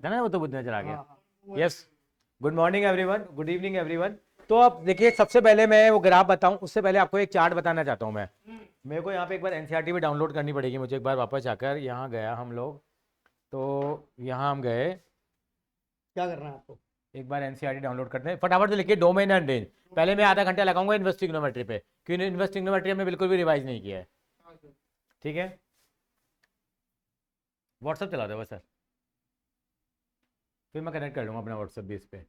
था ना, वो तो नजर आ गया। हाँ, yes, good morning everyone, good evening everyone. तो अब देखिए, सबसे पहले मैं वो ग्राफ बताऊं उससे पहले आपको एक चार्ट बताना चाहता हूं मैं। मेरे को यहाँ पे एक बार एनसीईआरटी भी डाउनलोड करनी पड़ेगी मुझे, एक बार वापस आकर यहाँ गया हम लोग, तो यहाँ हम गए, क्या करना है आपको? एक बार एनसीईआरटी डाउनलोड करते हैं फटाफट से। लिखिए डोमेन एंड रेंज। पहले मैं आधा घंटा लगाऊंगा इन्वर्स ट्रिग्नोमेट्री पे, क्योंकि इन्वर्स ट्रिग्नोमेट्री हमने बिल्कुल भी रिवाइज नहीं किया है। ठीक है, व्हाट्सअप चला दो बस सर, फिर मैं कनेक्ट कर लूँगा अपना व्हाट्सअप भी इस पर।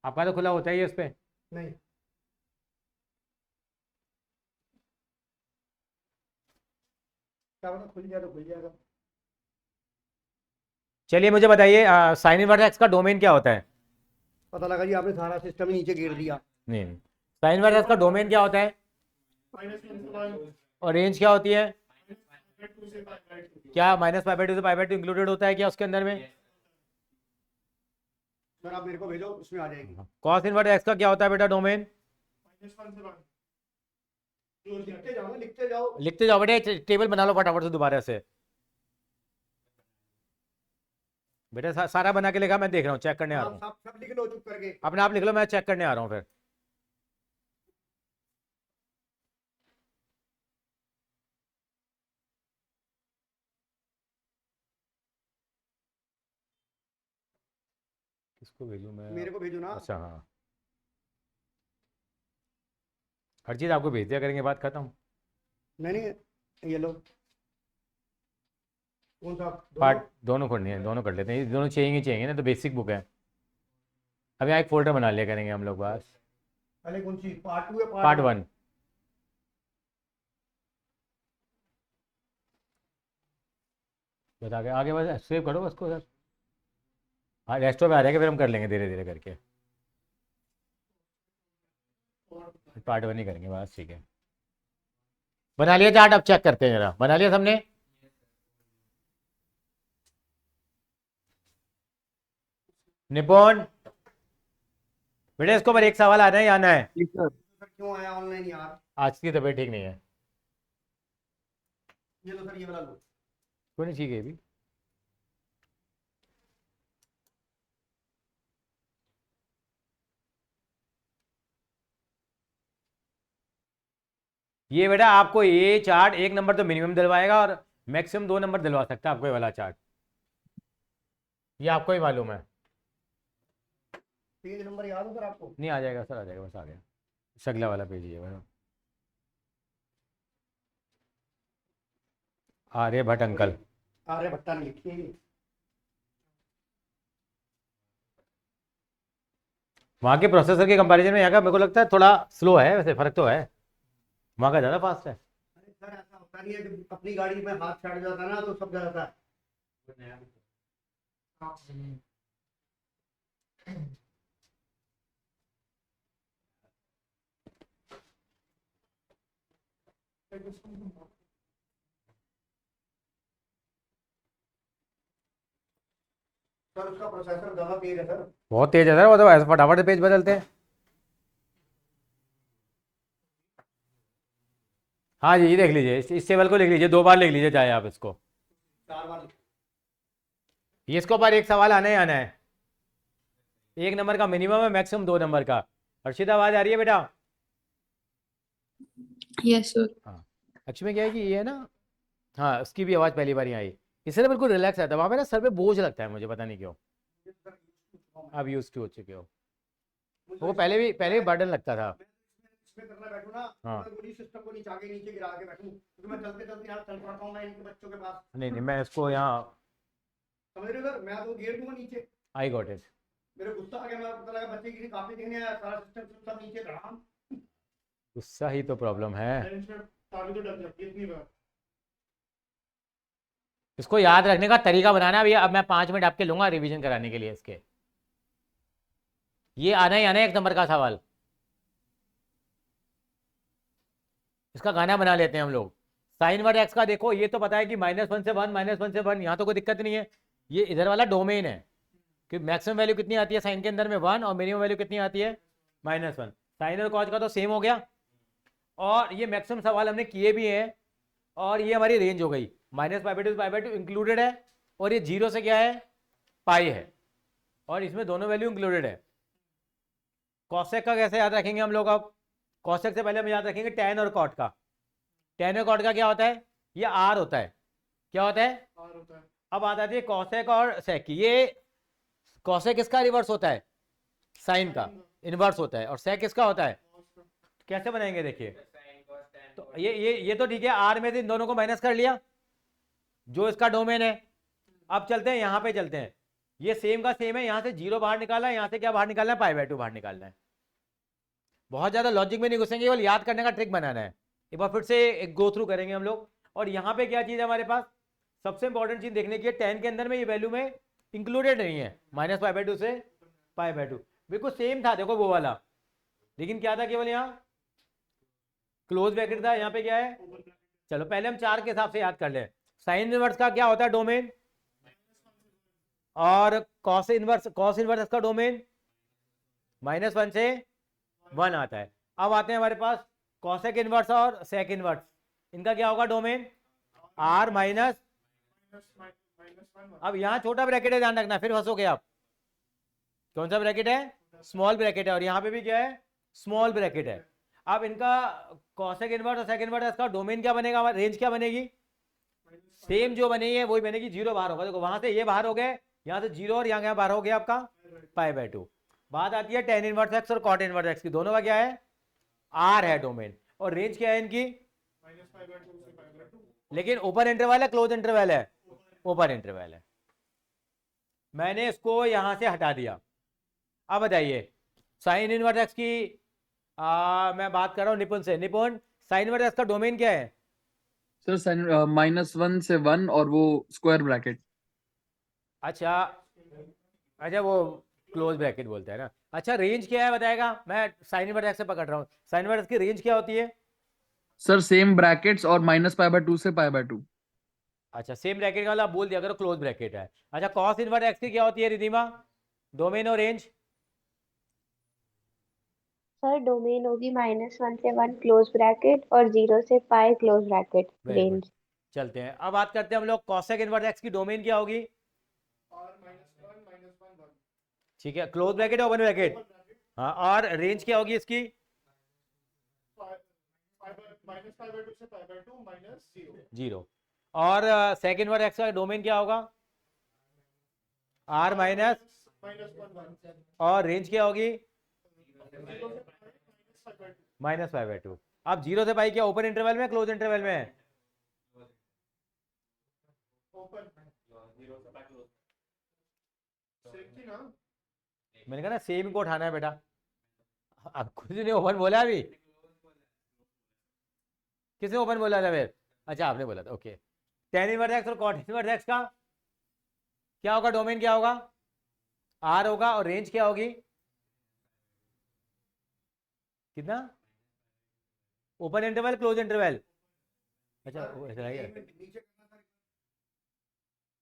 आपका तो खुला होता ही है इस पर। नहीं, क्या पता खुल गया तो खुल जाएगा। चलिए मुझे बताइए, साइन इनवर्स एक्स का डोमेन क्या होता है? पता लगा जी, आपने सारा सिस्टम ही नीचे गिर दिया। नहीं नहीं, साइन इनवर्स एक्स का डोमेन क्या होता है और रेंज क्या होती है? क्या माइनस पाई बाई टू से पाई बाई टू इंक्लूडेड होता है क्या उसके अंदर में? सर आप मेरे को भेजो, उसमें आ जाएगी। कॉस इनवर्स एक्स का क्या होता है बेटा डोमेन? लिखते जाओ ना, लिखते जाओ। लिखते जाओ बेटे, टेबल बना लो फटाफट से दोबारा से। बेटा सारा बना के लिखा, मैं देख रहा हूँ, चेक करने आ रहा हूँ। सब लिख लो चुप करके। अपने आप लिख लो, मैं चेक करने आ रहा हूँ फिर। किसको भेजूँ मैं? मेरे को भेजो ना। अच्छा हाँ, हर चीज़ आपको भेज दिया करेंगे, बात खत्म। नहीं नहीं, ये लो। कौन सा? पार्ट दोनों करनी है, दोनों कर लेते हैं, ये दोनों चाहिए ना, तो बेसिक बुक है। अब यहाँ एक फोल्डर बना लिया करेंगे हम लोग बस। पहले कौन सी, पार्ट 2 या पार्ट 1 बता के आगे बस सेव करो उसको सर। हाँ रेस्टो पे आ जाएगा, फिर हम कर लेंगे धीरे धीरे करके। पार्ट 1 ही करेंगे बस, ठीक है। बना लिया चार्ट, अब चेक करते हैं जरा, बना लिया सबने? निपुण बेटे, इसको पर एक सवाल आना है, आना है। सर क्यों आया ऑनलाइन यार? आज की तबीयत ठीक नहीं है। ये लो सर, ये वाला लो। कोई नहीं, ठीक है भी। ये बेटा आपको ये चार्ट एक नंबर तो मिनिमम दिलवाएगा और मैक्सिमम 2 नंबर दिलवा सकता है आपको ये वाला चार्ट, ये आपको ही मालूम है। पेज नंबर याद हो सर आपको? नहीं, आ जाएगा सर, आ जाएगा, बस आ गया। अगला वाला पेज ही है मैडम। आर्यभट्ट अंकल। आर्यभट्टा नहीं लिखिए। वहाँ के प्रोसेसर के कंपैरिजन में यहाँ का मेरे को लगता है थोड़ा स्लो है, वैसे फर्क तो है, वहाँ का ज़्यादा फास्ट है। अरे सर ऐसा होता नहीं है, जब अपनी गाड़ी में हाथ छड़ जाता है ना तो सब जाता है। सर उसका प्रोसेसर ज्यादा तेज है सर। बहुत तेज है सर, वो तो ऐसे फटाफट से पेज बदलते हैं। हाँ जी, ये देख लीजिए, इस टेबल को लिख लीजिए, 2 बार लिख लीजिए चाहे आप इसको। 4 बार। ये इसके ऊपर एक सवाल आना ही आना है, 1 नंबर का मिनिमम है, मैक्सिमम 2 नंबर का। हर्षिता आवाज आ रही है बेटा? Yes sir. हाँ, एक्चुअली में क्या है कि ये है ना, हाँ उसकी भी आवाज़ पहली बार ही आई, इससे ना बिल्कुल रिलैक्स आता है, वहाँ पे ना सर पे बोझ लगता है मुझे, पता नहीं क्यों। आप यूज टू हो चुके हो, वो पहले भी बर्डन लगता था। इसमें करना बैठूं ना, हाँ। मैं पूरी सिस्टम को नीचे आगे नीचे गिरा के बैठूं, क्योंकि मैं चलते चलते यहाँ चल पड़ता हूँ मैं इनके बच्चों के पास। नहीं नहीं, मैं इसको यहाँ, समझ रहे हो सर, मैं तो गिर दूंगा नीचे। I got it. मेरे गुस्सा आ गया, मैं पता लगा बच्चे की काफी देखने आया, सारा सिस्टम सब नीचे धड़ाम। गुस्सा ही तो प्रॉब्लम है। ताली तो डर जाती है इतनी बार। इसको याद रखने का तरीका बनाना है भैया। अब मैं 5 मिनट आपके लूंगा रिवीजन कराने के लिए इसके, ये आना ही आना है 1 नंबर का सवाल। इसका गाना बना लेते हैं हम लोग। साइन वर्ड एक्स का देखो, ये तो पता है कि -1 से 1, -1 से 1, यहाँ तो कोई दिक्कत नहीं है। ये इधर वाला डोमेन है कि मैक्सिमम वैल्यू कितनी आती है साइन के अंदर में 1, और मिनिमम वैल्यू कितनी आती है -1। साइन और कॉज का तो सेम हो गया, और ये मैक्सिमम सवाल हमने किए भी हैं, और ये हमारी रेंज हो गई, -π/2 से π/2 इंक्लूडेड है, और ये 0 से क्या है पाई है और इसमें दोनों वैल्यू इंक्लूडेड है। कॉसेक का कैसे याद रखेंगे हम लोग? अब कॉसेक से पहले हम याद रखेंगे टेन और कॉट का। टेन और कॉट का क्या होता है? ये आर होता है। क्या होता है? आर होता है। अब आ जाती है कॉसेक और सेक की। ये कॉसेक किसका रिवर्स होता है? साइन का इनवर्स होता है। और सेक किसका होता है? कैसे बनाएंगे देखिए। तो ये तो ठीक है, आर में से इन दोनों को माइनस कर लिया जो इसका डोमेन है। अब चलते हैं यहाँ पे, चलते हैं। ये सेम का सेम है, यहाँ से 0 बाहर निकाला है, यहाँ से क्या बाहर निकालना है? π/2 बाहर निकालना है। बहुत ज्यादा लॉजिक में नहीं घुसेंगे, केवल याद करने का ट्रिक बनाना है। एक बार फिर से एक गो थ्रू करेंगे हम लोग। और यहाँ पे क्या चीज है हमारे पास? सबसे इंपॉर्टेंट चीज देखने की है, 10 के अंदर में ये वैल्यू में इंक्लूडेड नहीं है। -π/2 से π/2 बिल्कुल सेम था, देखो वो वाला। लेकिन क्या था? केवल यहाँ क्लोज ब्रैकेट था, यहाँ पे क्या है? चलो पहले हम 4 के हिसाब से याद कर ले। साइन इनवर्स का क्या होता है डोमेन? और कॉस इनवर्स का डोमेन -1 से 1 आता है। अब आते हैं हमारे पास कॉसेक इनवर्स और सेक इनवर्स। इनका क्या होगा डोमेन? Are minus. अब यहाँ छोटा ब्रैकेट है, ध्यान रखना, फिर फंसोगे आप। कौन सा ब्रैकेट है? स्मॉल ब्रैकेट है। और यहाँ पे भी क्या है? स्मॉल ब्रैकेट है। अब इनका कॉसेक इनवर्स और सेक इनवर्स का डोमेन क्या बनेगा? रेंज क्या बनेगी? सेम जो बनेगी है वही बनेगी। 0 बाहर होगा, देखो वहां से ये बाहर हो गए, यहाँ से 0 और यहाँ बाहर हो गया आपका π/2। बात आती है टेन इनवर्स एक्स और कॉट इनवर्स एक्स की। दोनों का क्या है? आर है डोमेन। और रेंज क्या है इनकी? लेकिन ओपन इंटरवल है क्लोज इंटरवल है? ओपन इंटरवल है। मैंने इसको यहां से हटा दिया। अब बताइए साइन इनवर्स एक्स की मैं बात कर रहा हूं निपुण से। निपुण, साइन इनवर्स एक्स का डोमेन क्या है? सर साइन -1 से 1 और वो स्क्वायर ब्रैकेट। अच्छा अच्छा, वो क्लोज ब्रैकेट बोलते हैं ना। अच्छा रेंज क्या है बताएगा? मैं साइन इनवर्स एक्स से पकड़ रहा हूँ। साइन इनवर्स की रेंज क्या होती है? सर सेम ब्रैकेट्स और -π/2 से π/2। अच्छा सेम ब्रैकेट का वाला आप बोल दिया करो क्लोज ब्रैकेट है। अच्छा कॉस इनवर्स एक्स की क्या होती है रिधिमा? डोमेन और रेंज? सर डोमेन होगी -1 से 1 क्लोज ब्रैकेट और 0 से pi close bracket very good. Range. चलते हैं, अब बात करते हैं हम लोग कॉसेक इनवर्स एक्स की डोमेन क्या होगी? ठीक है, क्लोज ब्रैकेट ओपन ब्रैकेट? हाँ, और रेंज क्या होगी इसकी? -π/2 से π/2 -0। 0। और सेक इनवर्स एक्स का डोमेन क्या होगा? r minus. -1 और रेंज क्या होगी? -π/2। अब 0 से पाई क्या ओपन इंटरवल में क्लोज इंटरवल में है? ओपन। सेम थी ना? मैंने कहा ना सेम को उठाना है बेटा। अब कुछ नहीं ओपन बोला अभी। किसने ओपन बोला था फिर? अच्छा आपने बोला था, ओके। टेन इनवर्स एक्स और कॉट इनवर्स एक्स का क्या होगा? डोमेन क्या होगा? आर होगा। और रेंज क्या होगी? कितना? Open interval close interval? अच्छा ऐसा है क्या? नीचे करना था।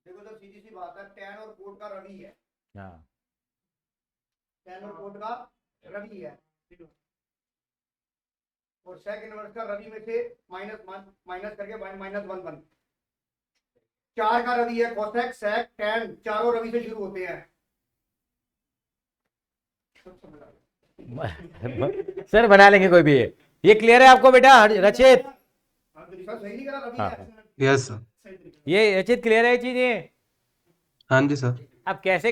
देखो तो सीधी सी बात है, टैन और कोट का रवि है। हाँ टैन और कोट का रवि है। और सेक इनवर्स का रवि में से माइनस करके -1 4 का रवि है। कोसेक सेक टैन चारों रवि से शुरू होते हैं। सर बना लेंगे कोई भी। ये क्लियर है आपको बेटा रचित? सर सही नहीं करा रवि हाँ। है। Yes sir. ये रचित क्लियर है ये चीज? ये हाँ जी सर। अब कैसे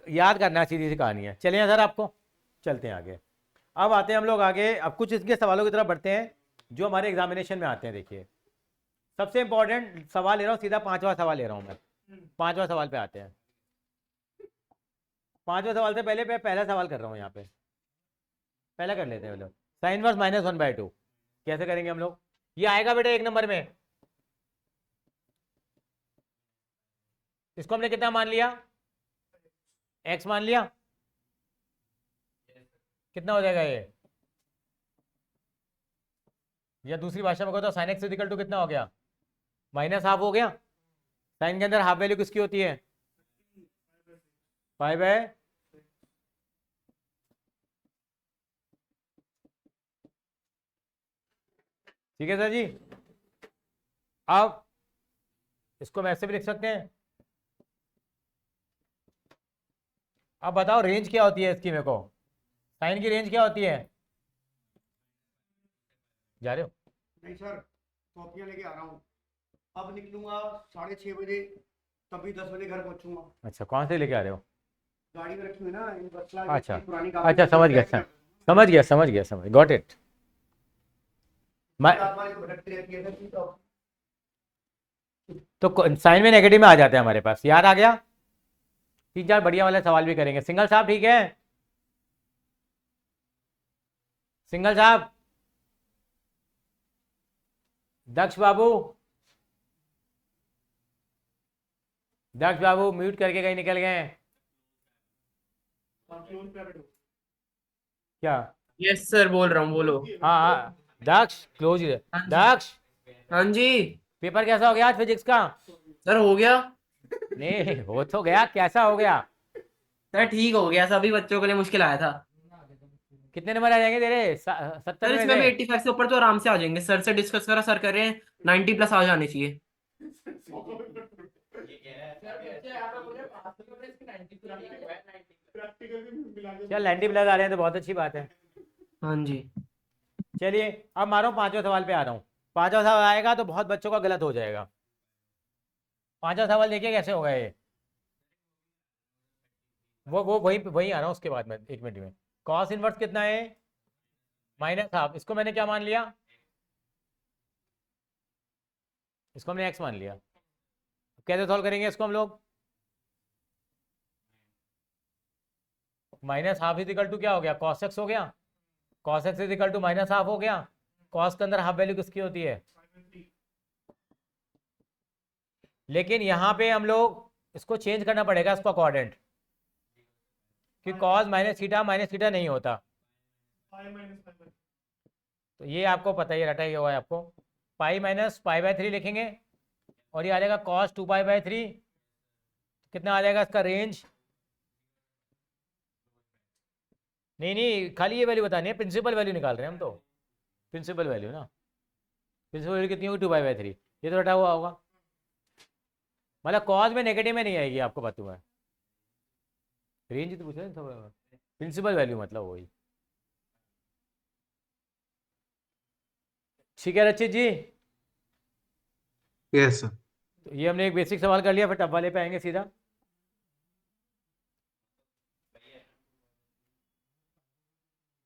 याद करना, सीधी सी कहानी है। चलिए सर आपको चलते हैं आगे। अब आते हैं हम लोग आगे। अब कुछ इसके सवालों की तरफ बढ़ते हैं जो हमारे एग्जामिनेशन में आते हैं। देखिए सबसे इंपॉर्टेंट सवाल ले रहा हूँ, सीधा 5वां सवाल ले रहा हूँ मैं। 5वां सवाल पे आते हैं। 5वें सवाल से पहले मैं पहला सवाल कर रहा हूँ यहाँ पे। पहला कर लेते हैं लोग। साइन इनवर्स -1/2 कैसे करेंगे हम लोग? ये आएगा बेटा 1 नंबर में। इसको हमने कितना मान लिया? x मान लिया। कितना हो जाएगा ये? या दूसरी भाषा में कहता हूँ साइन एक्स इक्वल टू कितना हो गया? -½ हो गया। साइन के अंदर हाफ वैल्यू किसकी होती है? π/। ठीक है सर जी। अब इसको हम ऐसे भी लिख सकते हैं, अब बताओ रेंज क्या होती है इसकी, मेरे को साइन की रेंज क्या होती है? जा रहे हो? नहीं सर, कॉपियाँ लेके आ रहा हूँ। अब निकलूंगा 6:30 बजे, तभी 10 बजे घर पहुंचूंगा। अच्छा, कौन से लेके आ रहे हो? गाड़ी में रखी हुई ना, इन बसला अच्छा, की पुरानी अच्छा, समझ गया, समझ गया, गॉट इट। भटकती रहती है सर, तो साइन में नेगेटिव में आ जाते हैं हमारे पास, याद आ गया? 3-4 बढ़िया वाले सवाल भी करेंगे। सिंगल साहब ठीक है? सिंगल साहब, दक्ष बाबू, दक्ष बाबू म्यूट करके कहीं निकल गए हैं क्या? यस सर, बोल रहा हूँ, बोलो। हाँ हाँ, दक्ष क्लोज। हाँ जी। दक्ष, हाँ जी पेपर कैसा हो गया आज फिजिक्स का? सर, हो गया नहीं, हो तो गया, कैसा हो गया? सर, ठीक हो गया। सभी बच्चों के लिए मुश्किल आया था कितने नंबर आ जाएंगे तेरे? 70 सर। में इसमें भी से? 85 से ऊपर तो आराम से आ जाएंगे। सर से डिस्कस करा, सर कर रहे हैं 90 प्लस आ जाने चाहिए। चल 90 प्लस आ रहे हैं तो बहुत अच्छी बात है। हाँ जी। चलिए अब मारो, पांचवा सवाल पे आ रहा हूँ। पांचवा सवाल आएगा तो बहुत बच्चों का गलत हो जाएगा। पांचवा सवाल देखिए कैसे होगा ये। वो वही आ रहा हूँ उसके बाद में, 1 मिनट में। कॉस इनवर्स कितना है? -हाफ। इसको मैंने क्या मान लिया? इसको हमने एक्स मान लिया। कैसे सॉल्व करेंगे इसको हम लोग? -हाफ इज इक्वल टू क्या हो गया? cos x हो गया। cos x is equal to -half हो गया। cos के अंदर हाफ वैल्यू किसकी होती है? लेकिन यहाँ पे हम लोग इसको चेंज करना पड़ेगा, इसको कोऑर्डिनेट, कि cos -थीटा नहीं होता। तो ये आपको पता ही, रटा ही हुआ है आपको। पाई माइनस पाई/3 लिखेंगे और ये आ जाएगा cos 2π/3। कितना आ जाएगा इसका रेंज? नहीं, खाली ये वैल्यू बतानी है, प्रिंसिपल वैल्यू निकाल रहे हैं हम तो। प्रिंसिपल वैल्यू ना, प्रिंसिपल वैल्यू कितनी होगी? 2π/3। ये तो रटा हुआ होगा। मतलब कॉज में नेगेटिव में नहीं आएगी, आपको पता है। रेंज तो पूछ रहे हैं, प्रिंसिपल वैल्यू मतलब वही। ठीक है रचित जी, यस सर। तो ये हमने एक बेसिक सवाल कर लिया, फिर टब वाले पे आएंगे सीधा।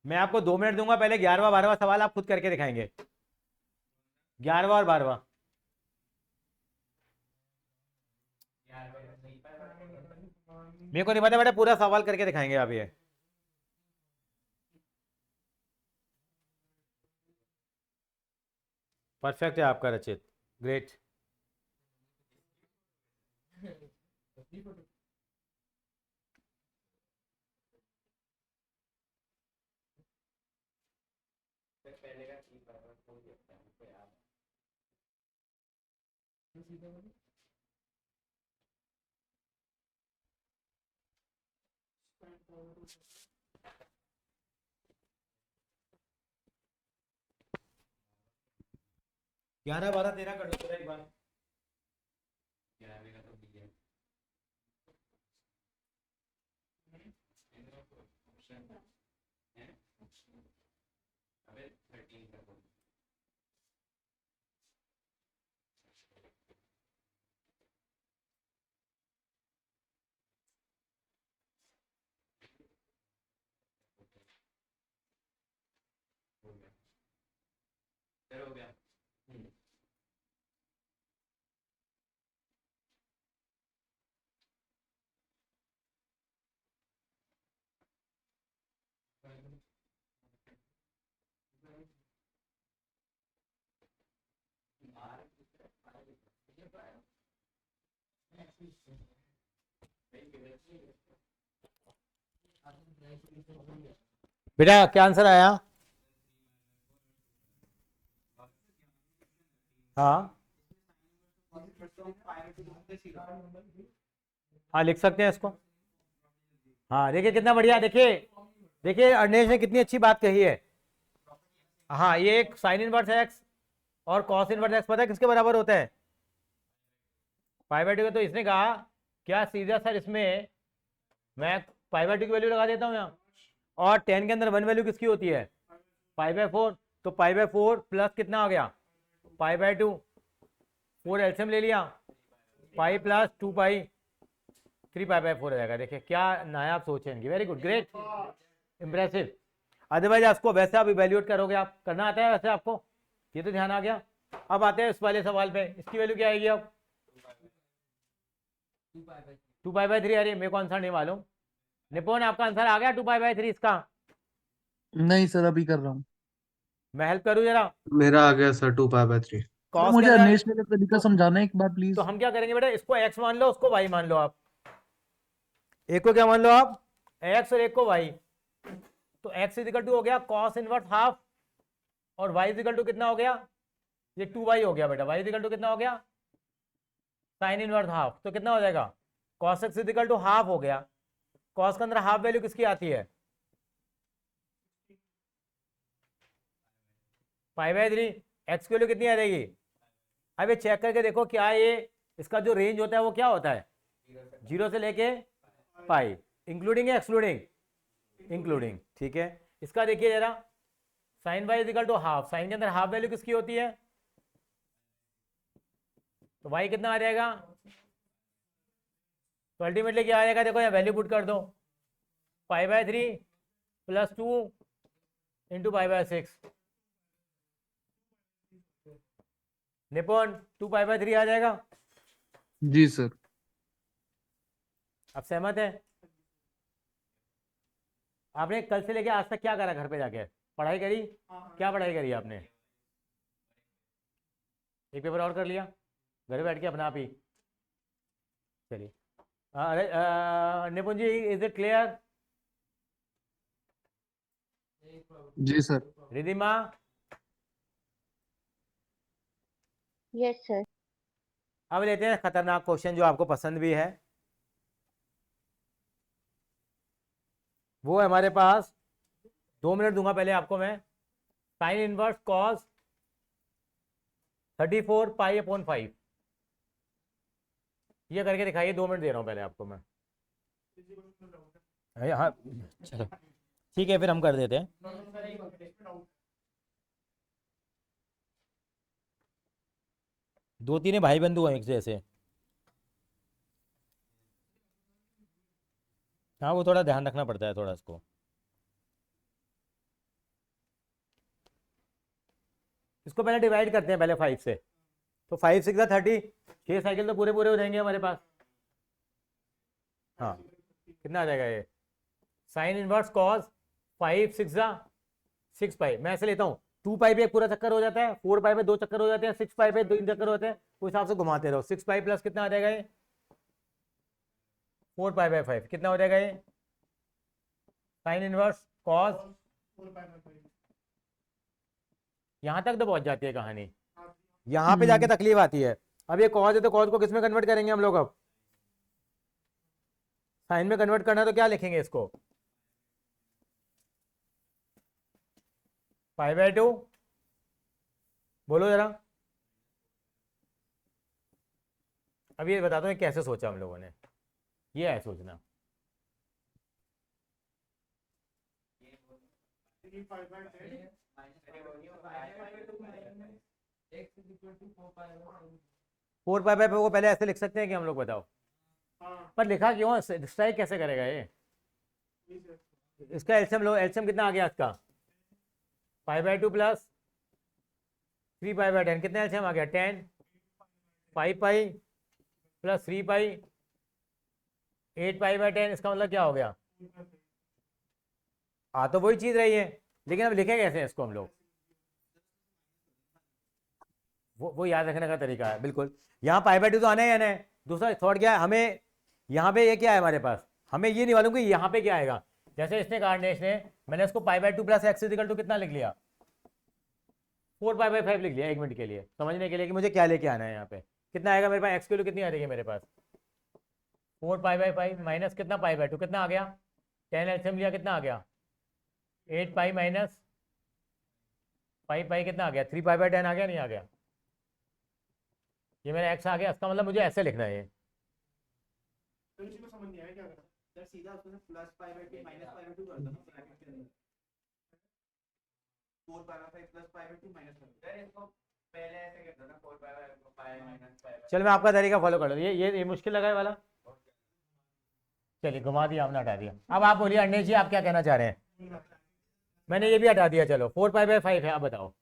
मैं आपको 2 मिनट दूंगा, पहले 11वां 12वां सवाल आप खुद करके दिखाएंगे। 11वां और 12वां। मेरे को नहीं पता बेटा, पूरा सवाल करके दिखाएंगे आप ये। परफेक्ट है आपका रचित, ग्रेट। ग्यारह 12 13 कर लो पूरा एक बार। हो गया। बेटा क्या आंसर आया? हाँ हाँ, लिख सकते हैं इसको। हाँ देखिए कितना बढ़िया, देखिए देखिए अर्नेश ने कितनी अच्छी बात कही है। हाँ, ये एक साइन इनवर्स एक्स और कॉस इनवर्स एक्स पता है किसके बराबर होता है? पाई/2 का। तो इसने कहा क्या सीधा सर इसमें मैं पाई बाय 2 की वैल्यू लगा देता हूँ यहाँ, और 10 के अंदर 1 वैल्यू किसकी होती है, पाई बाय 4, तो पाई बाय 4 प्लस कितना हो गया, पाई बाय 2, 4 एलसीएम ले लिया, pi plus 2 pi, 3 pi by 4 हो जाएगा। देखिए क्या नायाब सोच है इनकी, very good, great, impressive. Otherwise आपको वैसे आप इवेल्युएट करोगे, आप करना आता है वैसे आपको, ये तो ध्यान आ गया। अब आते हैं इस वाले सवाल पे, इसकी वैल्यू क्या आएगी अब, 2 पाई बाय 3। अरे मेरे को आंसर नहीं मालूम, निपुण आपका आंसर आ गया 2 पाई बाय 3 इसका, नहीं सर, अभी कर रहा हूँ। मैं हेल्प करूँ जरा। मेरा आ गया सर 2 पाई बाय 3। कॉस के मुझे अंदर, अनिश वाला तरीका समझाना है एक बार प्लीज। तो हम क्या करेंगे बेटा, इसको x मान लो, उसको y मान लो, आप एक को क्या मान लो आप, x और एक को y, तो x इजिकल टू हो गया cos इनवर्स हाफ, और y इजिकल टू कितना हो गया, ये 2y हो गया बेटा, y इजिकल टू कितना हो गया, साइन इनवर्स हाफ, तो कितना हो जाएगा, cos x is equal to half हो गया। cos के अंदर हाफ वैल्यू किसकी आती है, पाई बाय 3, x की वैल्यू कितनी आ जाएगी, अब ये चेक करके देखो क्या ये इसका जो रेंज होता है वो क्या होता है, 0 से लेके पाई, इंक्लूडिंग या एक्सक्लूडिंग, इंक्लूडिंग, ठीक है। इसका देखिए जरा, sine y is equal to half, sine के अंदर हाफ वैल्यू किसकी होती है, तो y कितना आ जाएगा, तो अल्टीमेटली क्या आ जाएगा, देखो यहाँ वैल्यू पुट कर दो, pi by 3 plus 2 into pi by 6, निपुण 2 पाई बाय 3 आ जाएगा। जी सर। आप सहमत है, आपने कल से लेके आज तक क्या करा, घर पे जाके पढ़ाई करी, क्या पढ़ाई करी आपने, एक पेपर और कर लिया घर बैठ के अपना आप ही, चलिए। अरे Nipun ji, is it clear, जी सर। Ridhima, yes sir. अब लेते हैं खतरनाक क्वेश्चन जो आपको पसंद भी है, वो है हमारे पास, 2 मिनट दूंगा पहले आपको मैं, sine inverse cos 34 pi upon 5, ये करके दिखाइए, 2 मिनट दे रहा हूं पहले आपको मैं। हाँ चलो ठीक है, फिर हम कर देते हैं। 2-3 भाई बंधु हैं एक जैसे, हाँ वो थोड़ा ध्यान रखना पड़ता है थोड़ा इसको। इसको पहले डिवाइड करते हैं पहले 5 से, तो 5 6 30, 6 साइकिल तो पूरे पूरे हो जाएंगे हमारे पास। हाँ कितना आ जाएगा ये, साइन इनवर्स कॉस 5 6 6 पाई, मैं ऐसे लेता हूँ, 2 पाई पे एक पूरा चक्कर हो जाता है, 4 पाई पे 2 चक्कर हो जाते हैं, 6 पाई पे 3 चक्कर होते हैं, उस हिसाब से घुमाते रहो। 6 पाई प्लस कितना आ जाएगा ये, 4 पाई बाय 5, कितना हो जाएगा ये, साइन इनवर्स कॉस, यहां तक तो पहुंच जाती है कहानी, यहां पे जाके तकलीफ आती है। अब ये कॉस है तो कॉस को किस में कन्वर्ट करेंगे हम लोग, अब साइन में कन्वर्ट करना है तो क्या लिखेंगे इसको, पाई बाय 2, बोलो जरा। अब ये बताता हूँ कैसे सोचा हम लोगों ने, ये है सोचना, फोर पाई बाय को पहले ऐसे लिख सकते हैं कि हम लोग, बताओ पर लिखा क्यों, स्ट्राइक कैसे करेगा ये, इसका एलसीएम लो, एलसीएम कितना आ गया इसका, पाई बाय 2 प्लस 3 पाई बाय 10, कितना एलसीएम आ गया 10, 5 pi plus 3 pi 8 pi by 10, इसका मतलब क्या हो गया, आ तो वही चीज रही है, लेकिन अब लिखे कैसे हैं इसको हम लोग, वो याद रखने का तरीका है बिल्कुल। यहाँ पाई बाय 2 तो आना ही आना है, दूसरा थॉट क्या है हमें, यहाँ पे ये क्या है हमारे पास, हमें ये नहीं मालूम कि यहाँ पे क्या आएगा, जैसे इसने कहा ने, मैंने इसको pi by 2 plus x equal to कितना लिख लिया, 4 पाई बाय 5 लिख लिया, 1 मिनट के लिए समझने के लिए कि मुझे क्या लेके आना है, यहाँ पे कितना आएगा मेरे पास, एक्स की वैल्यू कितनी आ रही है मेरे पास, 4 पाई बाय 5 माइनस कितना पाई बाय 2, कितना आ गया 10, एलसीएम लिया कितना आ गया 8 पाई माइनस 5 पाई कितना आ गया 3 पाई बाय 10 आ गया, नहीं आ गया, ये मेरा एक्स आ गया, इसका मतलब मुझे ऐसे लिखना है ये, सीधा उसमें plus pi by 2 minus pi by 2 कर दो ना ब्रैकेट के अंदर 4 pi by 5 plus pi by 2 minus pi by इसको पहले ऐसे कर दो ना 4 pi by pi minus pi by. चलो मैं आपका तरीका फॉलो कर लो, ये मुश्किल लगा है वाला। चलिए घुमा दिया हमने, हटा दिया। अब आप बोलिए अंडेश जी, आप क्या कहना चाह रहे हैं? मैंने ये भी हटा दिया। चलो 4 पाई बाय 5 है, आप बताओ।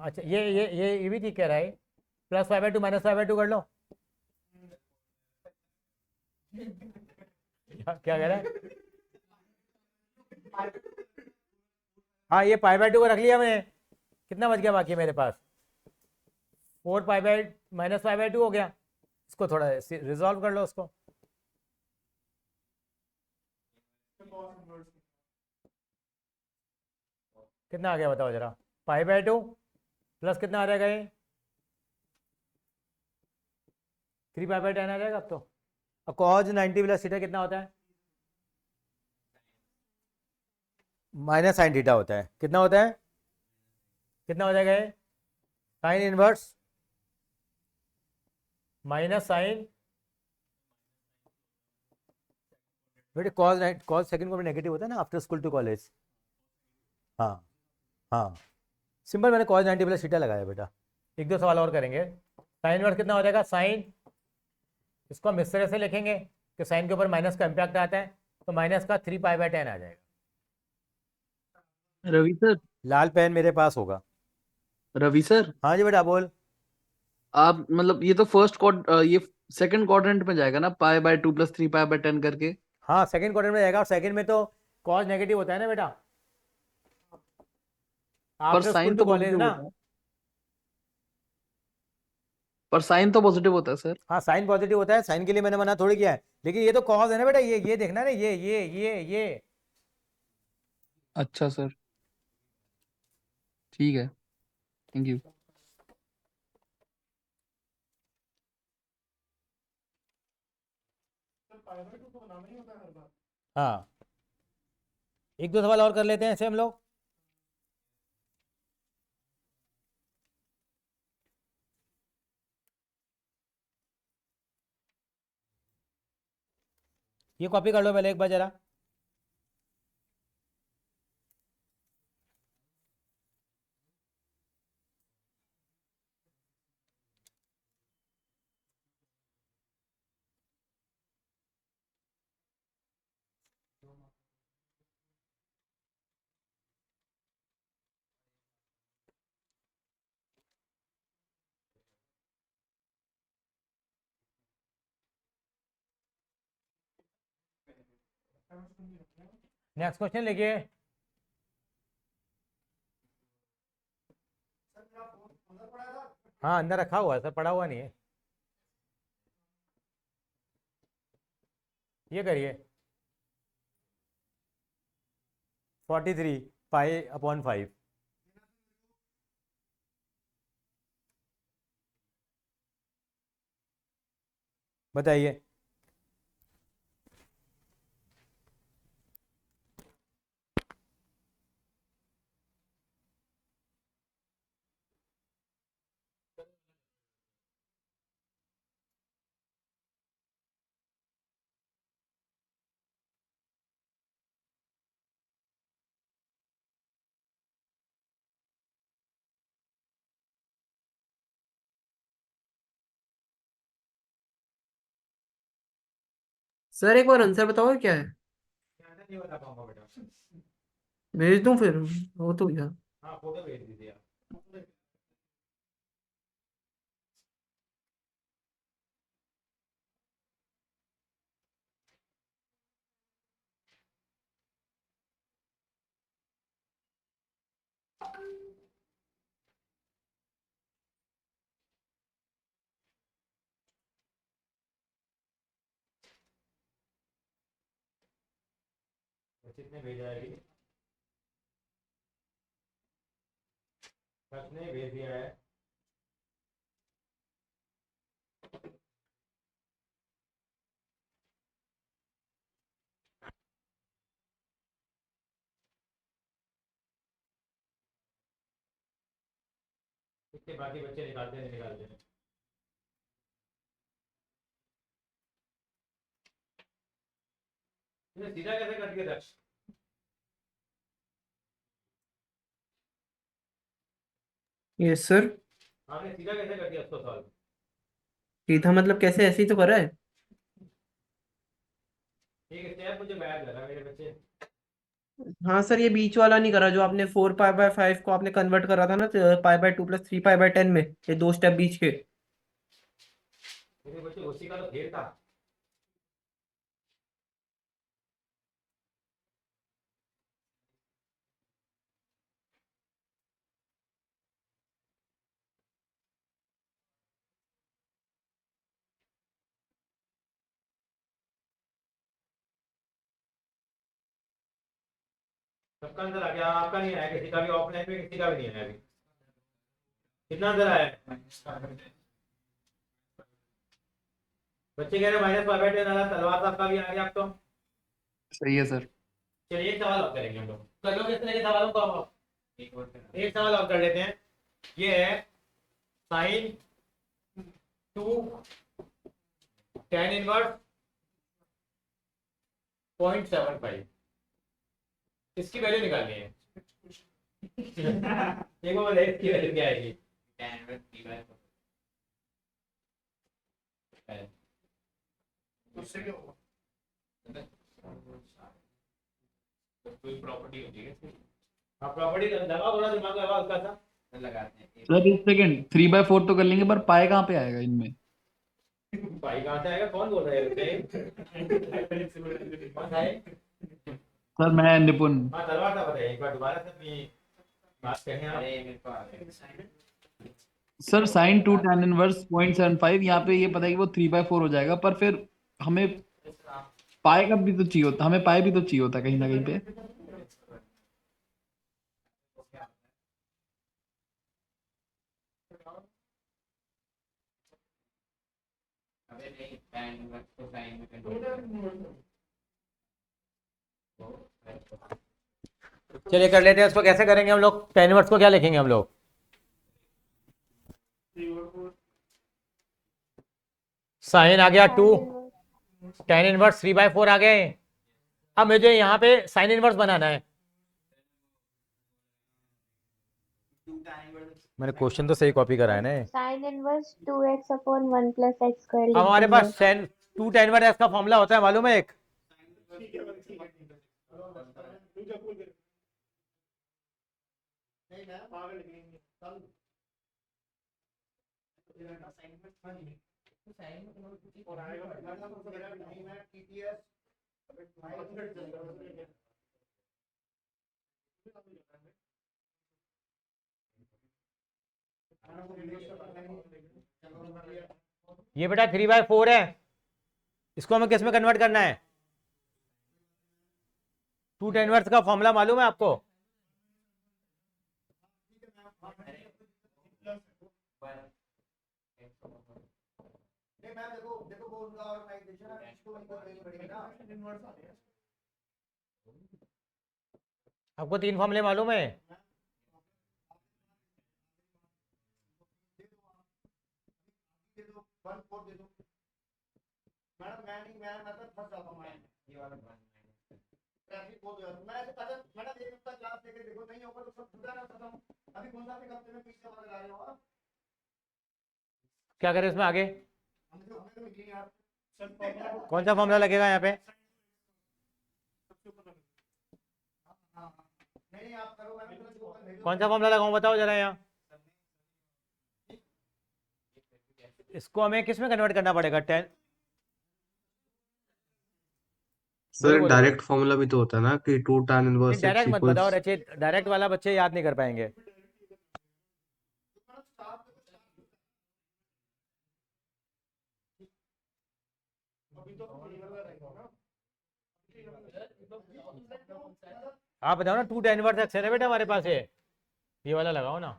अच्छा ये भी ठीक कह रहा है। प्लस 5/2 माइनस 5/2 कर लो। क्या कह रहा है? हाँ, ये पाई/2 को रख लिया मैंने। कितना बच गया बाकी मेरे पास? 4 पाई बाय माइनस 5/2 हो गया। इसको थोड़ा रिजॉल्व कर लो उसको। कितना आ गया बताओ जरा? पाई/2 प्लस कितना आ जाएगा ये? 3 पाई/10 आ जाएगा अब तो। अब कॉज 90 प्लस थीटा कितना होता है? माइनस साइन थीटा होता है। कितना होता है? कितना हो जाएगा ये? साइन इनवर्स माइनस साइन, बेटे कॉज सेकंड को नेगेटिव होता है ना आफ्टर स्कूल टू कॉलेज। हाँ हाँ, सिंपल मैंने कॉज 90 प्लस थीटा लगाया बेटा। एक दो सवाल और करेंगे। साइन इनवर्स कितना हो जाएगा? साइन, इसको हम इस तरह से लिखेंगे कि साइन के ऊपर माइनस का इम्पैक्ट आता है, तो माइनस का 3 पाई/10 आ जाएगा। रवि सर। लाल पेन मेरे पास होगा। रवि सर, हाँ जी बेटा बोल। आप मतलब ये तो ये सेकंड क्वाड्रेंट में जाएगा ना, पाई बाय 2 प्लस 3 पाई बाय 10 करके। हाँ सेकंड क्वार्टर में जाएगा, और सेकंड में तो कॉज नेगेटिव होता है ना बेटा, पर आफ्टर स्कूल साइन टू तो कॉलेज पॉजिटिव ना। होता है। पर साइन तो पॉजिटिव होता है सर। हाँ साइन पॉजिटिव होता है, साइन के लिए मैंने मना थोड़ी किया है, लेकिन ये तो कॉज है ना बेटा। ये देखना ना, ये अच्छा सर, ठीक है, थैंक यू। हाँ, एक दो सवाल और कर लेते हैं ऐसे हम लोग। ये कॉपी कर लो पहले एक बार जरा। नेक्स्ट क्वेश्चन लिखिए। हाँ अंदर रखा हुआ है सर, पड़ा हुआ नहीं है। ये करिए 43 पाई/5। बताइए। सर एक बार आंसर बताओ क्या है? नहीं बता पाऊंगा बेटा। भेज दूं फिर, हो तो गया। हाँ फोटो भेज दीजिए आप। कितने भेजा है अभी? किसने भेज दिया है? कितने बाकी बच्चे निकालते हैं, नहीं निकालते हैं? सीधा कैसे कर दिया दक्ष? Yes sir. आपने सीधा कैसे कर दिया उसको सॉल्व? सीधा मतलब कैसे, ऐसे ही तो करा है। ठीक है, स्टेप मुझे बैड लगा मेरे बच्चे। हाँ सर, ये बीच वाला नहीं करा जो आपने 4 पाई बाय 5 को आपने कन्वर्ट करा था ना, पाई बाय 2 प्लस 3 पाई बाय 10 में, ये 2 स्टेप बीच के। मेरे बच्चे उसी का तो घेर था। सबका आंसर आ गया, आपका नहीं आया, किसी का भी ऑफलाइन में किसी का भी नहीं आया अभी। कितना आंसर आया है? बच्चे कह रहे हैं -5/10 आया, तलवार साहब का भी आ गया अब तो। सही है सर। चलिए एक सवाल और करेंगे हम लोग। कर लो किस तरह के सवालों को आप? एक सवाल और कर लेते हैं। ये है साइन 2 tan इनवर्स 0.75, इसकी वैल्यू निकालनी है। देखो बोले इसकी वैल्यू क्या आएगी? tan inverse 3/4 उससे क्या होगा? तो कोई प्रॉपर्टी होती है हाँ, प्रॉपर्टी लगाओ, थोड़ा दिमाग लगाओ उसका सा। तो लगाते हैं सर एक सेकंड, 3/4 तो कर लेंगे, पर पाए कहाँ पे आएगा इनमें? भाई कहाँ से आएगा? कौन बोल रहा है उसे? कौन है? सर मैं निपुण। हाँ, तलवार साहब बताइए एक बार दोबारा से अपनी बात कहें आप। अरे मेरे को आ गया सर साइन 2 tan इनवर्स 0.75, यहाँ पे ये पता है कि वो 3/4 हो जाएगा, पर फिर हमें पाए का भी तो चाहिए होता, हमें पाए भी तो चाहिए होता कहीं ना कहीं पे। अबे नहीं tan inverse को sin में कन्वर्ट चलिए कर लेते हैं उसको। कैसे करेंगे हम लोग? tan इनवर्स को क्या लिखेंगे हम लोग? साइन आ गया 2, tan इनवर्स 3/4 आ गए। अब मुझे यहाँ पे साइन इनवर्स बनाना है। मैंने क्वेश्चन तो सही कॉपी करा है ना। Sine inverse 2x upon 1 plus x square अब लिख हमारे देंगे। पास tan 2 tan इनवर्स x का फॉर्मूला होता है, मालूम है एक? ये बेटा 3/4 है, इसको हमें किस में कन्वर्ट करना है? 2 tan इनवर्स का फॉर्मूला मालूम है आपको? नहीं मैम, देखो देखो वो उनका ऑर्गेनाइजेशन है, इसको उनको देनी पड़ेगी ना। इनवर्स आ गया। आपको 3 फॉर्मूले मालूम है? दे दो 1/4 दे दो मैडम। मैं नहीं, मैं तो फंस जाता हूँ। ये वाला ट्रैफिक बहुत हो जाता है। मैं अच्छा मैडम एक हफ्ता क्लास लेके देखो, नहीं होगा तो सब छुटा ना खत्म। अभी कौन सा हफ्ते में पिछले वाला लगा रहे हो आप? क्या करें इसमें आगे? हमें तो नहीं यार सर। कौन सा फॉर्मूला लगेगा यहाँ पे? नहीं आप करो मैडम। कौन सा फॉर्मूला लगाऊं बताओ जरा यहाँ। इसको हमें किस में कन्वर्ट करना पड़ेगा? 10। सर डायरेक्ट फॉर्मूला भी तो होता है ना कि 2 tan इनवर्स x डायरेक्ट मत बताओ इक्वल्स। रचित, डायरेक्ट वाला बच्चे याद नहीं कर पाएंगे। आप बताओ ना, 2 tan इनवर्स x है ना बेटा हमारे पास है, ये वाला लगाओ ना,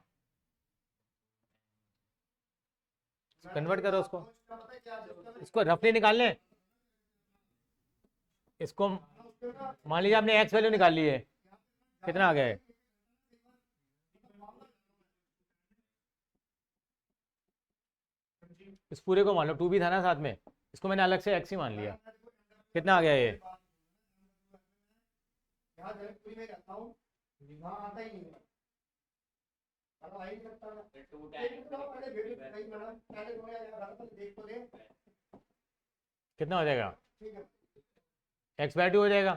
कन्वर्ट करो उसको। इसको रफली निकाल लें। इसको मान लीजिए आपने x वैल्यू निकाल ली है, कितना आ गया है? इस पूरे को मान लो, 2 भी था ना साथ में, इसको मैंने अलग से x ही मान लिया। कितना आ गया ये? यहाँ जनकपुरी में रहता हूँ, वहाँ आता ही नहीं है। अब आ ही नहीं सकता मैं। पहले वीडियो सही बना, पहले थोड़ा यार देख तो ले। कितना हो जाएगा? ठीक है। x/2 हो जाएगा।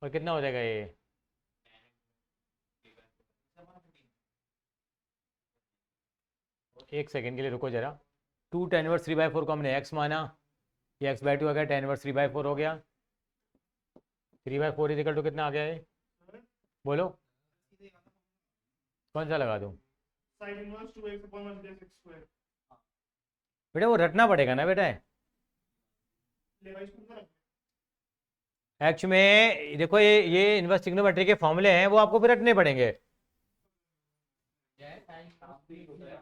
और कितना हो जाएगा ये? एक सेकंड के लिए रुको जरा। 2 tan इनवर्स 3/4 को हमने x माना, ये x/2 आ गया, tan इनवर्स 3/4 हो गया। 3/4 इजिकल टू कितना आ गया ये? बोलो कौन सा लगा दूं? sin inverse 2x upon 1 plus x square. बेटा वो रटना पड़ेगा ना बेटा। ले भाई इसको रख। एक्च में देखो ये इनवर्स ट्रिग्नोमेट्री के फॉर्मूले हैं, वो आपको फिर रटने पड़ेंगे।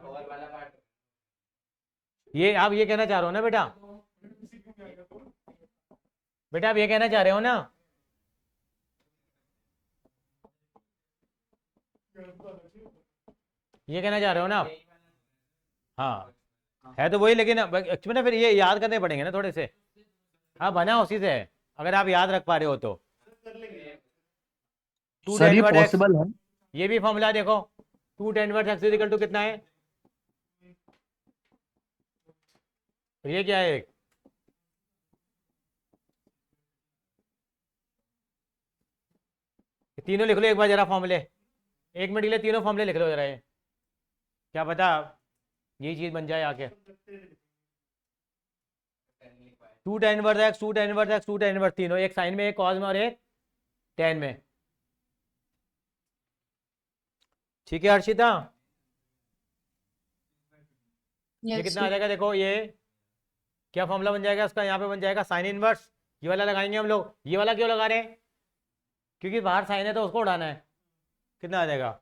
और वाला पार्ट ये आप ये कहना चाह रहे हो ना बेटा? बेटा आप ये कहना चाह रहे हो ना? ये कहना चाह रहे हो ना आप? हाँ है तो वही, लेकिन एक्चुअली ना फिर ये याद करने पड़ेंगे ना थोड़े से। हाँ बना उसी से है, अगर आप याद रख पा रहे हो तो। टू सर ये tan इनवर्स x, पॉसिबल है? ये भी फॉर्मूला देखो। 2 tan inverse x equal to कितना है? और ये क्या है? तीनों लिख लो एक बार जरा फॉर्मूले। 1 मिनट के लिए तीनों फॉर्मूले लिख लो जरा, ये क्या पता यही चीज बन जाए आके। 2 tan inverse x, 2 tan inverse x, 2 tan inverse, तीनों, एक साइन में, एक कॉस में और एक tan में। ठीक है हर्षिता? ये कितना आ जाएगा देखो, ये क्या फॉर्मूला बन जाएगा इसका? यहाँ पे बन जाएगा साइन इनवर्स, ये वाला लगाएंगे हम लोग। ये वाला क्यों लगा रहे हैं? क्योंकि बाहर साइन है तो उसको उड़ाना है। कितना आ जाएगा?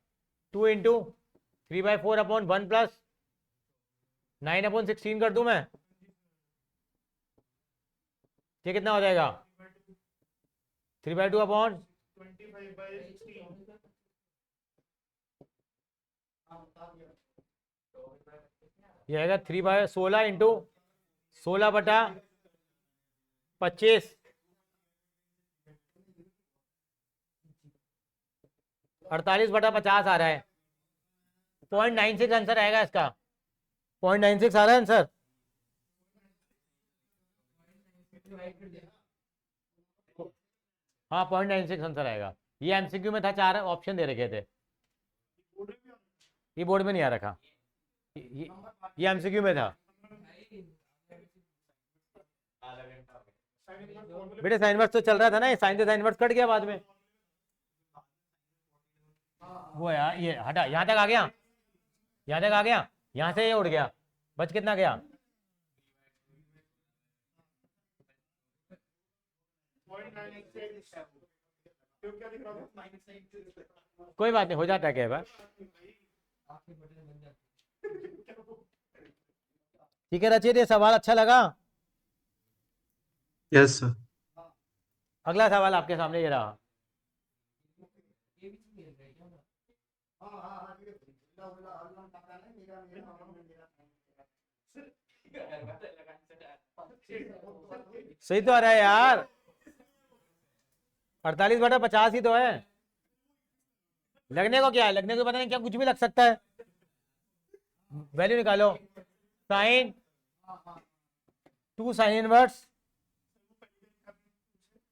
2 इंटू 3/4 अपॉन 1 प्लस 9/16 कर दूं मैं? ये कितना हो जाएगा? 3/2 अपॉन 25/16. ये आएगा 3/16 इंटू 16/25, 48/50 आ रहा है। 0.96 आंसर आएगा इसका। 0.96 आ रहा है आंसर। हाँ 0.96 आंसर आएगा। ये एमसीक्यू में था, 4 ऑप्शन दे रखे थे। ये बोर्ड में नहीं आ रखा, ये एमसीक्यू में था। बेटे साइन इनवर्स तो चल रहा था ना, ये साइन से साइन इनवर्स कट गया बाद में। वो यार ये हटा, यहाँ तक आ गया, यहाँ तक आ गया, यहाँ से ये उड़ गया। बच कितना गया? 0.96. तो क्या दिख रहा था? कोई बात नहीं, हो जाता है क्या बार। ठीक है रचित, ये सवाल अच्छा लगा? Yes sir. अगला सवाल आपके सामने ये रहा। सही तो आ रहा है यार, 48/50 ही तो है। लगने को क्या है? लगने को पता नहीं क्या, कुछ भी लग सकता है। वैल्यू निकालो। साइन 2 साइन इनवर्स,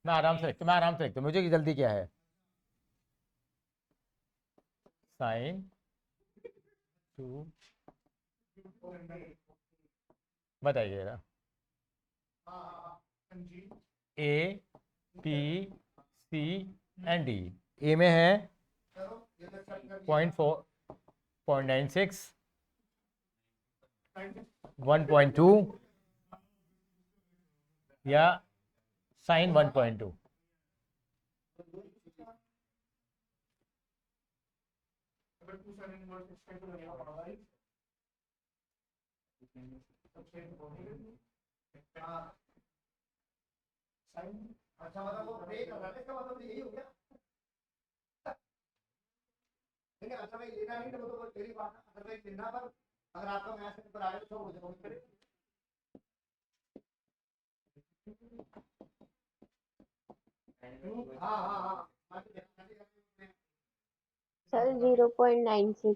मैं आराम से लिखता हूँ, मुझे जल्दी क्या है। साइन 2, बताइए जरा। A P C and D. A में है 0.4, 0.96, 1.2 या साइन 1.2। अच्छा मतलब वो ब्रेक कर रहा है, इसका मतलब यही हो गया। ठीक है, अच्छा भाई लेना नहीं तो वो तो तेरी बात है, अदरवाइज लेना। पर अगर आपका मैथ पेपर आ जाए तो हो जाएगा। हाँ हाँ हाँ सर 0.96।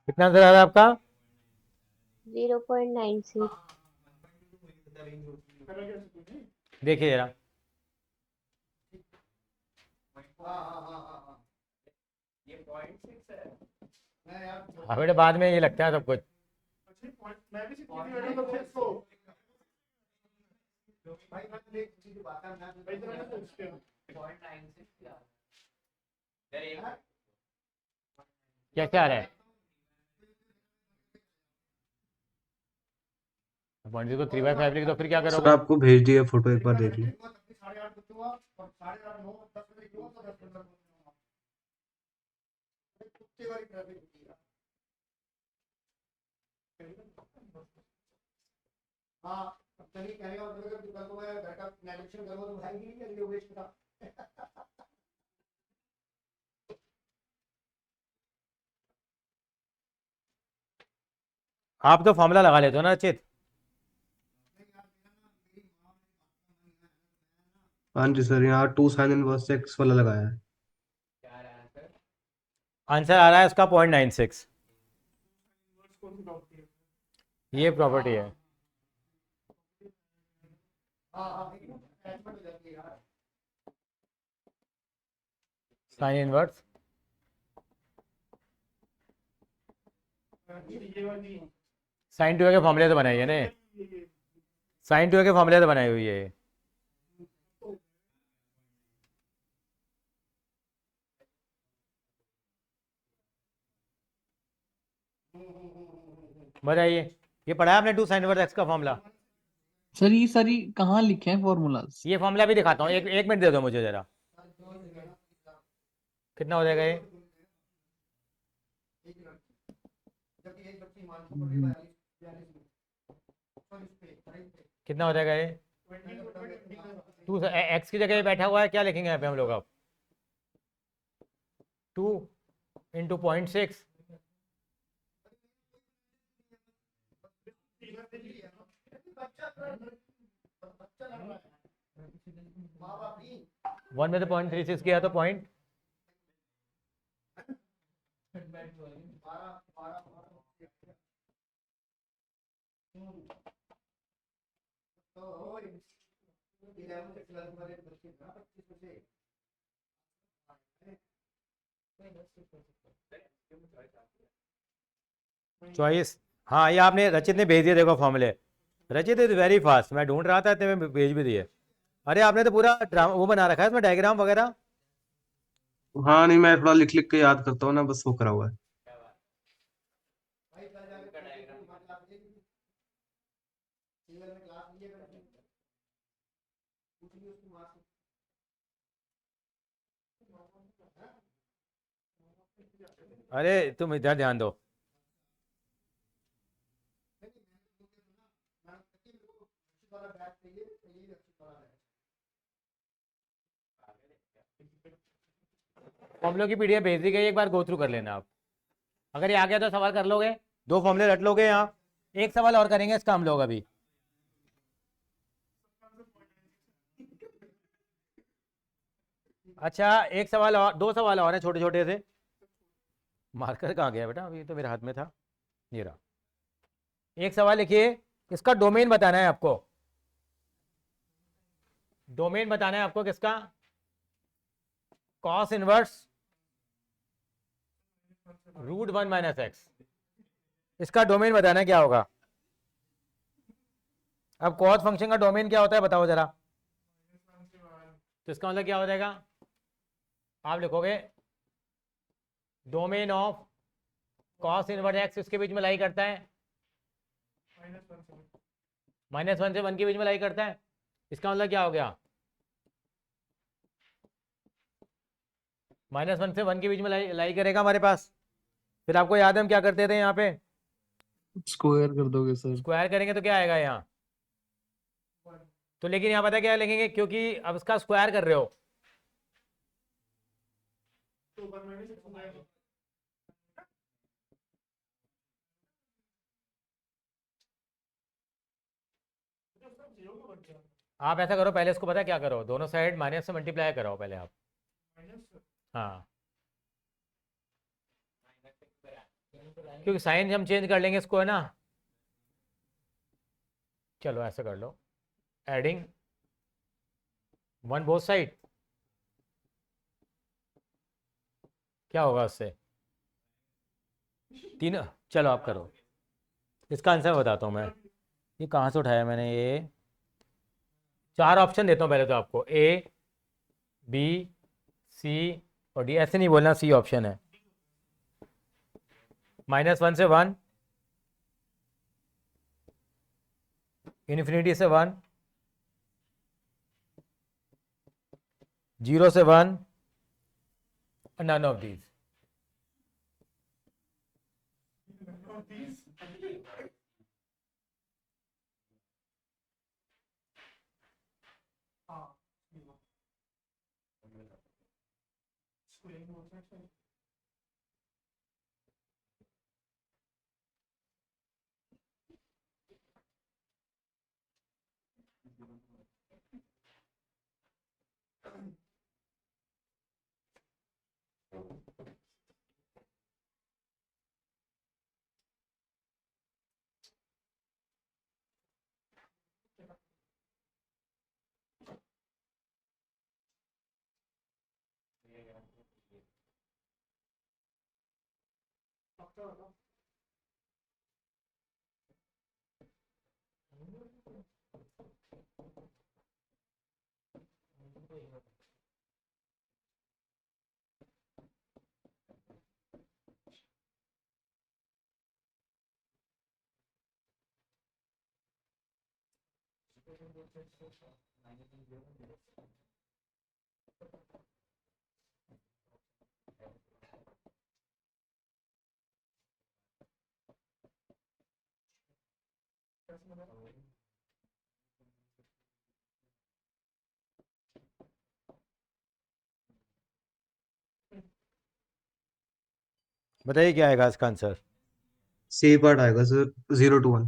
कितना आंसर आ रहा है आपका? 0.96। देखिए जरा। हाँ ये 0.6 है। मैं यार हाँ बेटा, बाद में ये लगता है सब कुछ। मैं भी सीखी थी मैंने तो इसको भाई मैं एक चीज बात है मैं भाई इतना नहीं सोचते हो 0.96 क्या? इधर एक कैसे आ रहा है? पॉइंट को 3/5 लिख दो, फिर क्या सर करोगे? आपको भेज दिया फोटो, एक बार देख लो। 8:30 बजे हुआ और 8:30 9 10 बजे क्यों तो 10 15 कुत्ते वाली ट्रैफिक होती है। हाँ अब चलिए कहने का मतलब है कि कल को मैं घर का नेगोशिएशन करूँगा तो भाई नहीं करेंगे वेस्ट का। आप तो फॉर्मूला लगा लेते हो ना अचित? हाँ जी सर, यहाँ 2 साइन इनवर्स एक्स वाला लगाया है। क्या रहा है सर? आंसर आ रहा है उसका 0.96। कौन सी प्रॉपर्टी है? ये प्रॉपर्टी है। हाँ हाँ अटैचमेंट हो जाती है यार। साइन इनवर्स ये वाली साइन 2a के फॉर्मूले से बनाई है ने। साइन 2a के फॉर्मूले से बनाई हुई है ये। बताइए, ये पढ़ा है आपने 2 साइन इनवर्स एक्स का फॉर्मूला? सर ये कहाँ लिखे हैं फॉर्मूलाज? ये फॉर्मूला भी दिखाता हूँ, एक मिनट दे दो मुझे जरा। कितना हो जाएगा ये? जबकि एक बच्ची मानसो पढ़ रही है 42 में तो इस पे कितना हो जाएगा ये? 2 एक्स की जगह ये बैठा हुआ है, क्या लिखेंगे यहाँ पे हम लोग अब? 2 इंटू 0.6। माँ बाप भी 1 में से 0.36 किया तो पॉइंट 24। हाँ, ये आपने रचित ने भेज दिया, देखो फॉर्मूले। रचित इज वेरी फास्ट, मैं ढूंढ रहा था इतने में भेज भी दिए। अरे आपने तो पूरा ड्रामा वो बना रखा है इसमें, डायग्राम वगैरह। हाँ नहीं, मैं थोड़ा लिख लिख के याद करता हूँ ना, बस वो करा हुआ है। अरे तुम इधर ध्यान दो। फॉर्मूलों की पीडीएफ भेज दी गई, एक बार गो थ्रू कर लेना आप। अगर ये आ गया तो सवाल कर लोगे, 2 फॉर्मूले रट लोगे यहाँ। एक सवाल और करेंगे इसका हम लोग अभी। अच्छा, एक सवाल और, 2 सवाल और हैं छोटे छोटे से। मार्कर कहाँ गया बेटा? अभी तो मेरे हाथ में था, ये रहा। एक सवाल लिखिए, इसका डोमेन बताना है आपको। डोमेन बताना है आपको किसका? Cos inverse √1 minus x. इसका डोमेन बताना है क्या होगा। अब कॉस फंक्शन का डोमेन क्या होता है बताओ जरा। तो इसका मतलब क्या हो जाएगा? आप लिखोगे domain of cos inverse x इसके बीच में लाई करता है, -1 से 1 के बीच में लाई करता है। इसका मतलब क्या हो गया? -1 से 1 के बीच में लाई करेगा हमारे पास। फिर आपको याद है हम क्या करते थे यहाँ पे? स्क्वायर कर दोगे सर? स्क्वायर करेंगे तो क्या आएगा यहाँ? तो लेकिन यहाँ पता है क्या लिखेंगे, क्योंकि अब इसका स्क्वायर कर रहे हो। तो 1 माइनस एक्स हो जाएगा। तो उसका 0 क्यों बन गया? आप ऐसा करो, पहले इसको पता है क्या करो, दोनों साइड माइनस से मल्टीप्लाई करो पहले आप। हाँ, क्योंकि साइन हम चेंज कर लेंगे इसको, है ना। चलो ऐसा कर लो, एडिंग वन बोथ साइड, क्या होगा उससे, तीन। चलो आप करो, इसका आंसर बताता हूँ मैं। ये कहाँ से उठाया मैंने, ये 4 ऑप्शन देता हूँ पहले तो आपको, ए बी सी और डी। ऐसे नहीं बोलना, सी ऑप्शन है। -1 से 1, इन्फिनिटी से 1, 0 से 1, नन ऑफ दीज। बताइए क्या आएगा इसका आंसर। सी पार्ट आएगा सर, 0 to 1।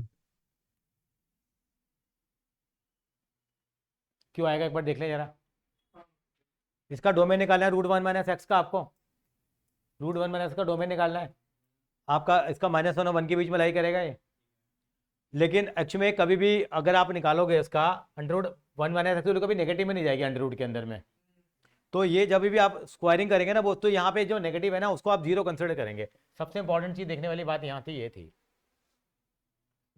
क्यों आएगा एक बार देख लें जरा। इसका डोमेन निकालना है √1 - x का, आपको √1 - x का डोमेन निकालना है आपका। इसका -1 और 1 के बीच में लाई करेगा ये। लेकिन एक्चुअली में कभी भी अगर आप निकालोगे इसका √1 - x, तो कभी नेगेटिव में नहीं जाएगी अंडर के अंदर में। तो ये जब भी आप स्क्वायरिंग करेंगे ना वो, तो यहाँ पे जो नेगेटिव है ना उसको आप 0 कंसिडर करेंगे। सबसे इंपॉर्टेंट चीज़ देखने वाली बात यहाँ थी, ये थी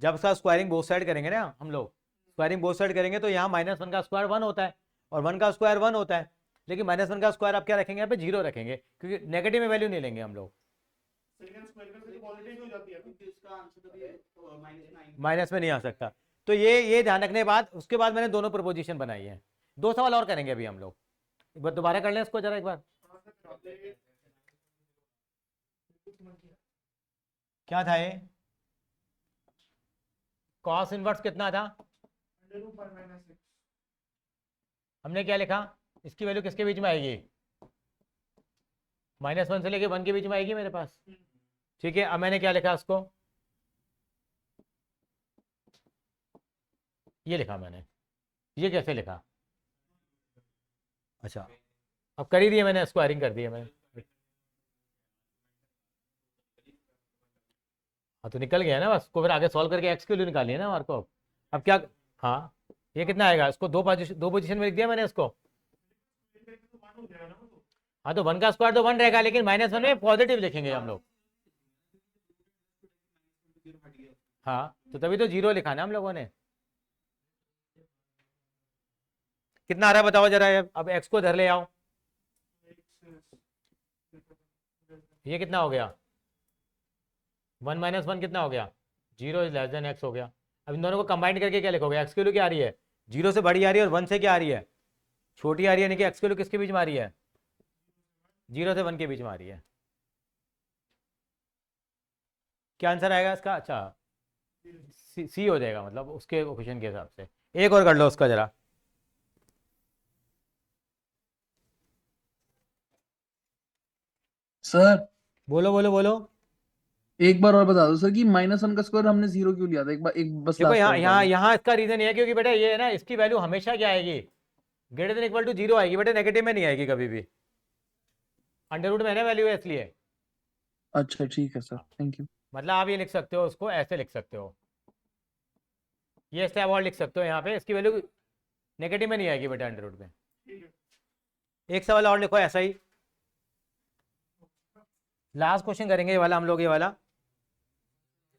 जब इसका स्क्वायरिंग बोथ साइड करेंगे ना हम लोग, स्क्वायरिंग बोथ साइड करेंगे तो यहाँ -1 का स्क्वायर 1 होता है और 1 का स्क्वायर 1 होता है। लेकिन -1 का स्क्वायर आप क्या रखेंगे यहाँ पे, 0 रखेंगे, क्योंकि नेगेटिव में वैल्यू नहीं लेंगे हम लोग, माइनस में नहीं आ सकता। तो ये ध्यान रखने के बाद उसके बाद मैंने दोनों प्रपोजिशन बनाई है। 2 सवाल और करेंगे अभी हम लोग, एक बार दोबारा कर लें इसको जरा एक बार। क्या था ये, कॉस इनवर्स कितना था, हमने क्या लिखा, इसकी वैल्यू किसके बीच में आएगी, -1 से लेके 1 के बीच में आएगी मेरे पास। ठीक है, अब मैंने क्या लिखा उसको, ये लिखा मैंने। ये कैसे लिखा, अच्छा अब कर ही दिया मैंने, स्क्वायरिंग कर दी है मैंने। हाँ तो निकल गया ना बस, को फिर आगे सॉल्व करके एक्स की वैल्यू निकाली है ना हमारे को। अब क्या, हाँ ये कितना आएगा, इसको दो पोजीशन में लिख दिया मैंने इसको। हाँ तो 1 का स्क्वायर तो 1 रहेगा, लेकिन -1 में पॉजिटिव लिखेंगे हम लोग। हाँ तो तभी तो 0 लिखा ना हम लोगों ने। कितना आ रहा है बताओ जरा, अब एक्स को धर ले आओ, ये कितना हो गया, 1 - 1 कितना हो गया, 0 इज लेस देन एक्स हो गया। अब इन दोनों को कंबाइन करके क्या लिखोगे, एक्स की वैल्यू क्या आ रही है, 0 से बड़ी आ रही है और 1 से क्या आ रही है, छोटी आ रही है, यानी कि एक्स की वैल्यू किसके बीच में आ रही है, 0 से 1 के बीच में आ रही है। क्या आंसर आएगा इसका, अच्छा सी हो जाएगा, मतलब उसके क्वेश्चन के हिसाब से। एक और कर लो उसका जरा। सर बोलो बोलो बोलो। एक बार और बता दो सर कि -1 का स्क्वायर हमने 0 क्यों लिया था, एक बार एक बस देखो लास्ट यहाँ टाइम बता यहाँ दो। यहाँ इसका रीजन ये है क्योंकि बेटा ये है ना, इसकी वैल्यू हमेशा क्या आएगी, ग्रेटर देन इक्वल टू 0 आएगी बेटा, नेगेटिव में नहीं आएगी कभी भी, अंडर रूट में है ना वैल्यू है इसलिए। अच्छा ठीक है सर, थैंक यू। मतलब आप ये लिख सकते हो, उसको ऐसे लिख सकते हो, ये स्टेप और लिख सकते हो, यहाँ पे इसकी वैल्यू नेगेटिव में नहीं आएगी बेटा अंडर रूट में। एक सवाल और लिखो ऐसा ही, लास्ट क्वेश्चन करेंगे ये वाला हम लोग, ये वाला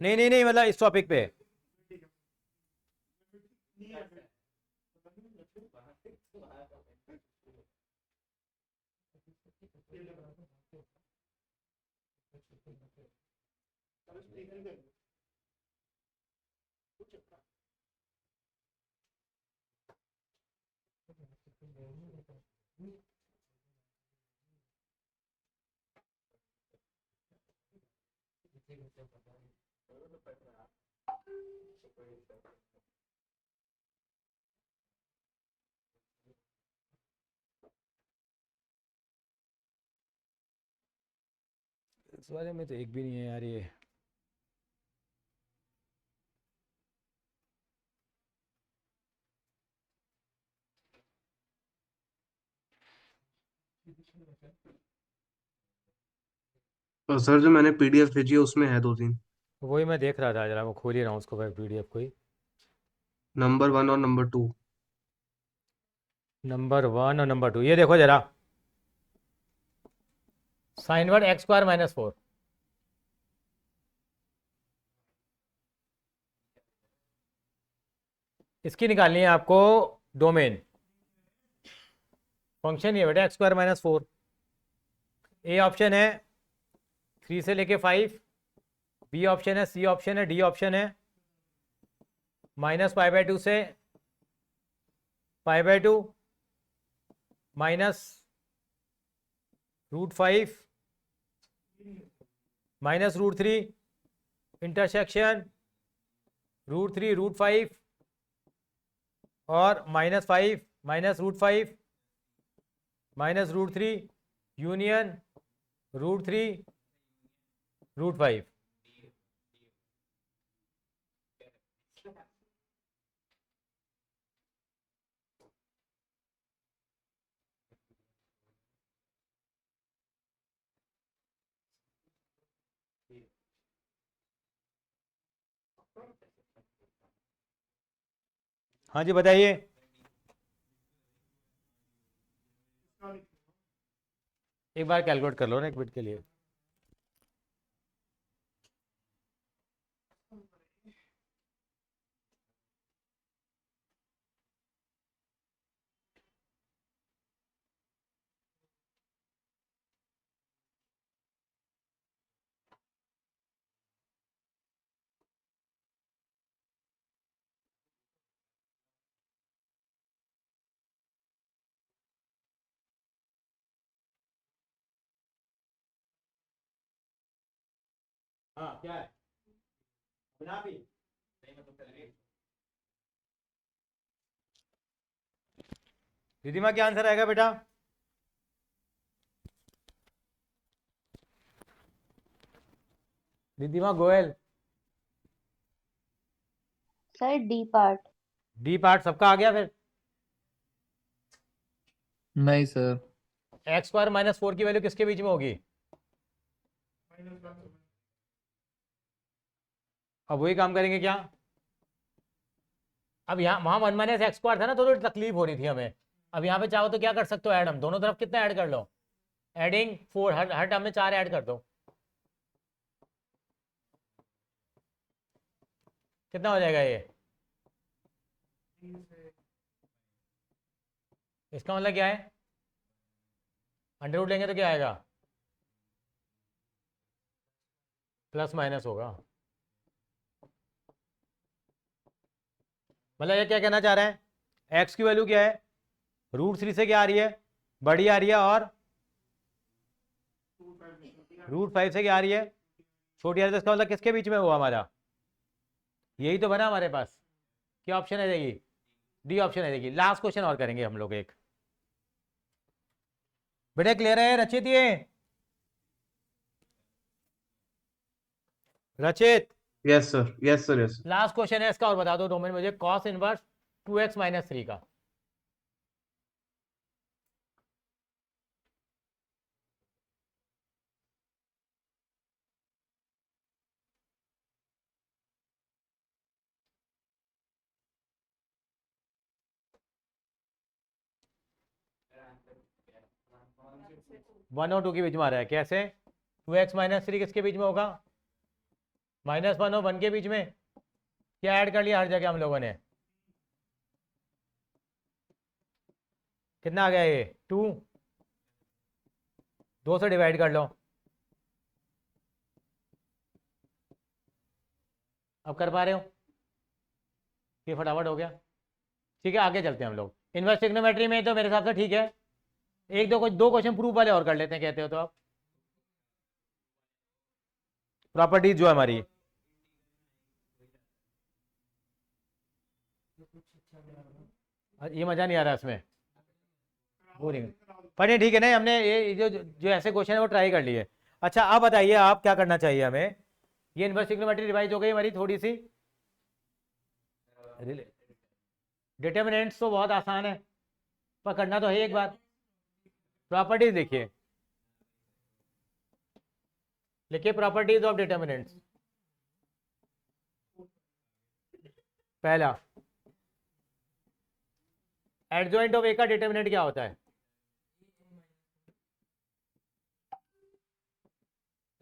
नहीं नहीं नहीं, मतलब इस टॉपिक पे। इस वाले में तो एक भी नहीं है यार ये। और सर जो मैंने पीडीएफ भेजी है उसमें है 2-3, वही मैं देख रहा था, जरा मैं खोल ही रहा हूँ उसको पीडीएफ को ही। नंबर 1 और नंबर 2। नंबर 1 और नंबर 2 ये देखो जरा, साइन वर्ड एक्स स्क्वायर -4, इसकी निकालनी है आपको डोमेन। फंक्शन ये बेटा एक्स स्क्वायर -4, ए ऑप्शन है 3 से लेके 5, बी ऑप्शन है, सी ऑप्शन है, डी ऑप्शन है, -π/2 से π/2, -√5, -√3, इंटरसेक्शन √3 √5 और -5 -√5 -√3 यूनियन √3 √5। हाँ जी बताइए। एक बार कैलकुलेट कर लो ना, एक मिनट के लिए। हाँ क्या है, बना भी रिधिमा क्या आंसर आएगा बेटा? Ridhima Goyal, sir D part. D part सबका आ गया फिर। नहीं सर। एक्स स्क्वायर -4 की वैल्यू किसके बीच में होगी? अब वही काम करेंगे क्या? अब यहाँ वहां 1 - एक्स स्क्वायर था ना, तो तकलीफ हो रही थी हमें। अब यहाँ पे चाहो तो क्या कर सकते हो, ऐड, हम दोनों तरफ कितना ऐड कर लो, एडिंग 4, हर टर्म में 4 ऐड कर दो, कितना हो जाएगा ये? इसका मतलब क्या है, अंडर रूट लेंगे तो क्या आएगा, प्लस माइनस होगा। मतलब ये क्या कहना चाह रहा है, एक्स की वैल्यू क्या है, √3 से क्या आ रही है, बड़ी आ रही है, और √5 से क्या आ रही है, छोटी आ रही है। तो इसका मतलब किसके बीच में हुआ हमारा, यही तो बना हमारे पास। क्या ऑप्शन आ जाएगी, डी ऑप्शन आ जाएगी। लास्ट क्वेश्चन और करेंगे हम लोग एक, बेटा क्लियर है रचित ये? रचित yes sir, yes sir, yes. Last question है इसका और बता दो डोमेन मुझे, कॉस इनवर्स 2x माइनस 3 का। वन और टू के बीच में आ रहा है, कैसे? 2x माइनस 3 किसके बीच में होगा? -1 और 1 के बीच में। क्या ऐड कर लिया हर जगह हम लोगों ने? कितना आ गया ये? 2। 2 से डिवाइड कर लो। अब कर पा रहे हो? ये फटाफट हो गया। ठीक है, आगे चलते हैं हम लोग। इनवर्स ट्रिग्नोमेट्री में तो मेरे हिसाब से ठीक है। एक दो क्वेश्चन प्रूफ वाले और कर लेते हैं, कहते हो तो आप। प्रॉपर्टीज जो है हमारी, ये मजा नहीं आ रहा इसमें, बोरिंग। पर नहीं ठीक है ना, हमने ये जो ऐसे क्वेश्चन है वो ट्राई कर लिए। अच्छा अब बताइए आप क्या करना चाहिए हमें। ये इनवर्स ट्रिग्नोमेट्री रिवाइज हो गई हमारी थोड़ी सी। डिटर्मिनेंट्स तो बहुत आसान है, पर करना तो है एक बार। प्रॉपर्टीज देखिए, लिखिए प्रॉपर्टीज ऑफ डिटर्मिनेंट्स। पहला, एडजॉइंट ऑफ ए का डिटर्मिनेंट क्या होता है?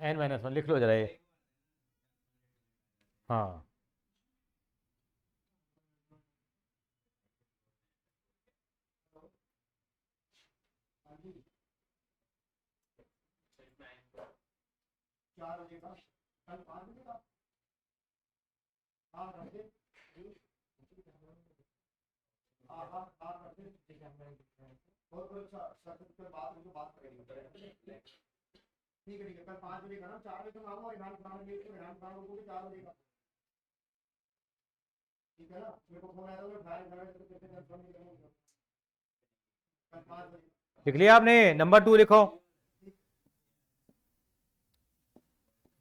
n-1 लिख लो जरा ये। हाँ, चार बजे का, कल 5 बजे का। हाँ रखे, हाँ रखे। बहुत अच्छा सर, फिर बात करेंगे। ठीक है, कल 5 बजे का ना, 4 बजे तो आऊंगा। ईरान खान के 4 बजे का। ठीक है ना, मेरे को फोन आया था, मैं घर तो कैसे कंफर्म नहीं करूंगा। कल 5 बजे लिख लिया आपने? नंबर 2 लिखो।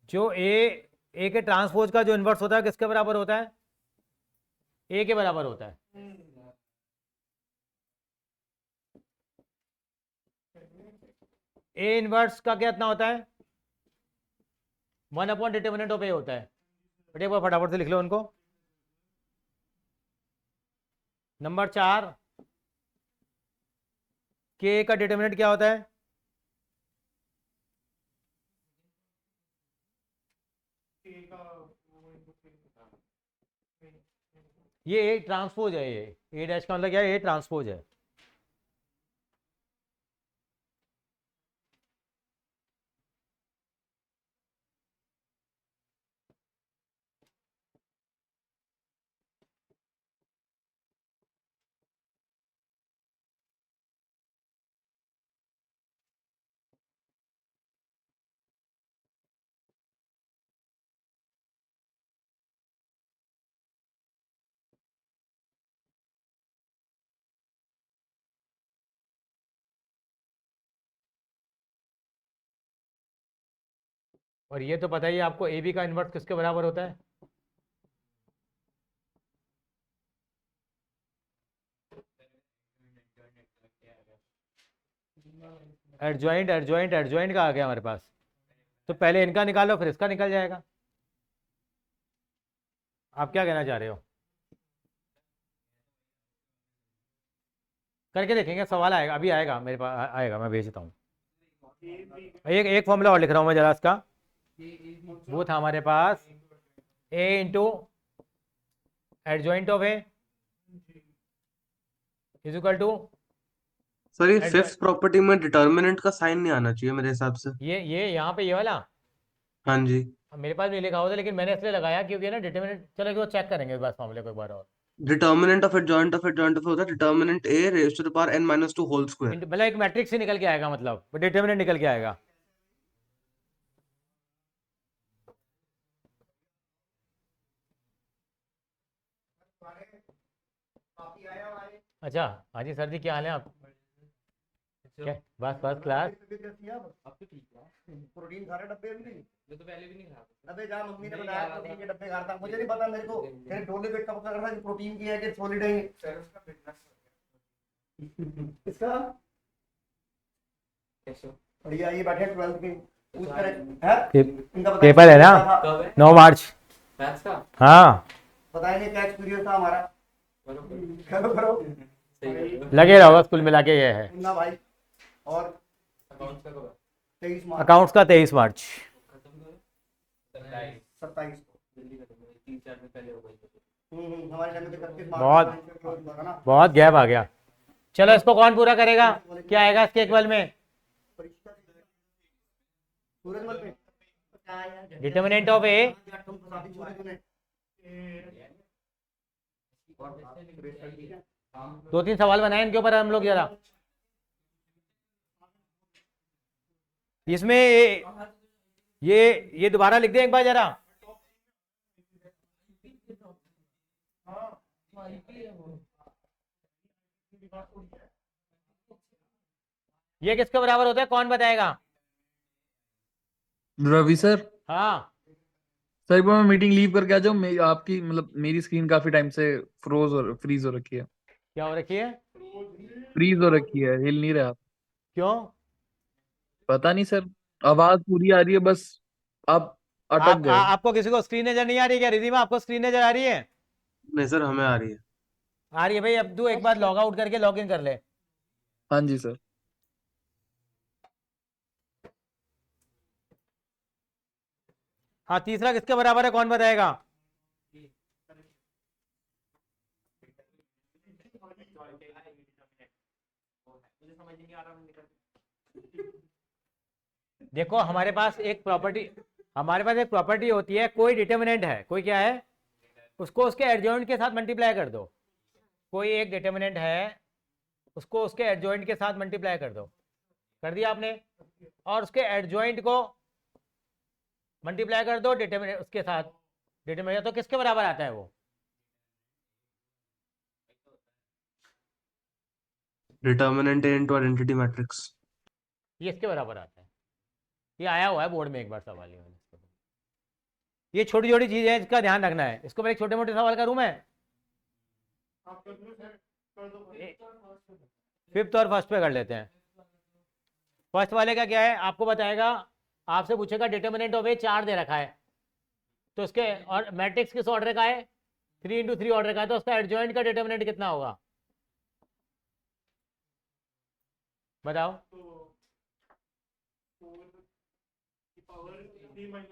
जो ए के ट्रांसपोज का जो इन्वर्स होता है किसके बराबर होता है? ए के बराबर होता है। ए इनवर्स का कितना होता है? 1 अपॉन डिटर्मिनेंट ऑफ ए होता है। बट एक बार फटाफट से लिख लो उनको। नंबर 4, के का डिटर्मिनेंट क्या होता है? ये ए ट्रांसपोज है, ये ए डैश का मतलब क्या है? ए ट्रांसपोज है। और ये तो पता ही है आपको, ए बी का इन्वर्स किसके बराबर होता है? एडजॉइंट का आ गया हमारे पास। तो पहले इनका निकालो, फिर इसका निकल जाएगा। आप क्या कहना चाह रहे हो? करके देखेंगे, सवाल आएगा, अभी आएगा मेरे पास, आएगा, मैं भेजता हूँ। एक फॉर्मूला और लिख रहा हूँ मैं जरा इसका। वो था हमारे पास A into adjoint of A is equal to. Sir ये फिफ्थ प्रॉपर्टी में डिटर्मिनेंट का साइन नहीं आना चाहिए मेरे हिसाब से। ये यहाँ पे ये वाला हाँ जी। मेरे पास नहीं लिखा होता, लेकिन मैंने इसलिए लगाया क्योंकि ना डिटर्मिनेंट, चलो एक बार चेक करेंगे इस बार फॉर्मूले को एक बार और। Determinant of adjoint of adjoint of होता है determinant A raise to the power n-2 whole square. मतलब एक मैट्रिक्स से निकल के आएगा, मतलब डिटर्मिनेंट निकल के आएगा। अच्छा हाँ जी सर जी, क्या हाल है आप? क्या बस फर्स्ट क्लास। अब तो ठीक है। प्रोटीन खा रहे डब्बे अभी नहीं? मैं तो पहले भी नहीं खाता। अबे जा, मम्मी ने बताया प्रोटीन के डब्बे खाता, मुझे नहीं पता, मेरे को तेरे डोले पेट का पता कर रहा है कि प्रोटीन की है कि सॉलिड है ये। सर उसका फिटनेस इसका कैसे बढ़िया, ये बैठे 12th के पूछ कर है इनका पता पेपर है ना? कब है 9 मार्च। मैथ्स का हाँ बताया नहीं क्या एक्सपीरियंस था हमारा। बरोबर करो सही है। लगे रहोगा स्कूल मिला के ये है। ना भाई। और अकाउंट्स का कब 23 मार्च अकाउंट्स का 23 मार्च। खत्म करो 27 27 को। जल्दी खत्म करो 3-4 दिन पहले हो गई हमारे टाइम में तो 31 मार्च बहुत- को close हुआ था ना। बहुत गैप आ गया। चलो इसको कौन पूरा करेगा? क्या आएगा इसके इक्वल में? परीक्षा सूरजमल पे डिटर्मिनेंट ऑफ ए। तुम तो शादी छोड़ी तूने। और 2-3 सवाल बनाए इनके ऊपर हम लोग जरा। इसमें ये दोबारा लिख दे एक बार जरा। ये किसके बराबर होता है कौन बताएगा? रवि सर। हाँ सर एक बार मैं मीटिंग लीव करके आ जाऊँ, आपकी मतलब मेरी स्क्रीन काफी टाइम से फ्रीज हो रखी है। क्या हो रखी है? फ्रीज हो रखी है, हिल नहीं रहा। क्यों? पता नहीं सर, आवाज पूरी आ रही है बस आप अटक गए। आपको किसी को स्क्रीन नजर नहीं आ रही क्या? रिधिमा आपको स्क्रीन नजर आ रही है? नहीं सर, हमें आ रही है। आ रही है भाई। अब तू एक बार लॉग आउट करके लॉग इन कर ले। हाँ जी सर। हाँ तीसरा किसके बराबर है कौन बताएगा? मुझे समझ नहीं आ रहा देखो हमारे पास एक प्रॉपर्टी होती है। कोई डिटर्मिनेंट है, कोई क्या है, उसको उसके एडजॉइंट के साथ मल्टीप्लाई कर दो। कोई एक डिटर्मिनेंट है, उसको उसके एडजॉइंट के साथ मल्टीप्लाई कर दो। कर दिया आपने? और उसके एडजॉइंट को मल्टीप्लाई कर दो डिटर्मिनेंट उसके साथ। डिटर्मिनेंट तो किसके बराबर आता है वो? Determinant into identity matrix. ये इसके बराबर आता है। ये आया हुआ है बोर्ड में एक बार सवाल ये छोटी छोटी चीजें हैं, इसका ध्यान रखना है। इसको मैं एक छोटे मोटे सवाल करूं मैं। आप कर दो सर, कर दो। फिफ्थ और फर्स्ट पे कर लेते हैं। फर्स्ट वाले का क्या है आपको बताएगा। आपसे पूछेगा डिटर्मिनेंट ऑफ ए 4 दे रखा है, तो इसके और मैट्रिक्स किस ऑर्डर का है? 3 × 3 ऑर्डर का है, तो उसका एडजॉइंट का डिटर्मिनेंट कितना होगा बताओ? तो 4 की पावर 3 - 1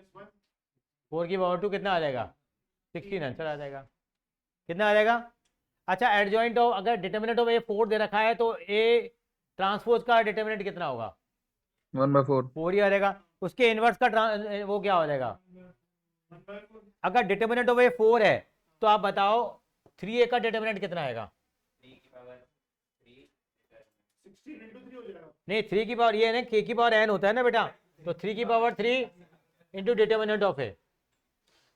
4 की पावर 2 कितना आ जाएगा? 16 आंसर आ जाएगा। कितना आ जाएगा? अच्छा एडजॉइंट ऑफ, अगर डिटर्मिनेंट ऑफ ए 4 दे रखा है तो ए ट्रांसपोज का डिटर्मिनेंट कितना होगा? 1/4। 4 ही आ जाएगा। उसके इनवर्स का वो क्या हो जाएगा? 1/4 अगर डिटर्मिनेंट ऑफ ए 4 है तो आप बताओ 3a का डिटर्मिनेंट कितना आएगा? 3 की पावर 3 16 × 3 हो जाएगा। नहीं 3 की पावर ये है ना, k की पावर n होता है ना बेटा, तो 3 की पावर 3 इंटू डिटर्मिनेंट ऑफ ए,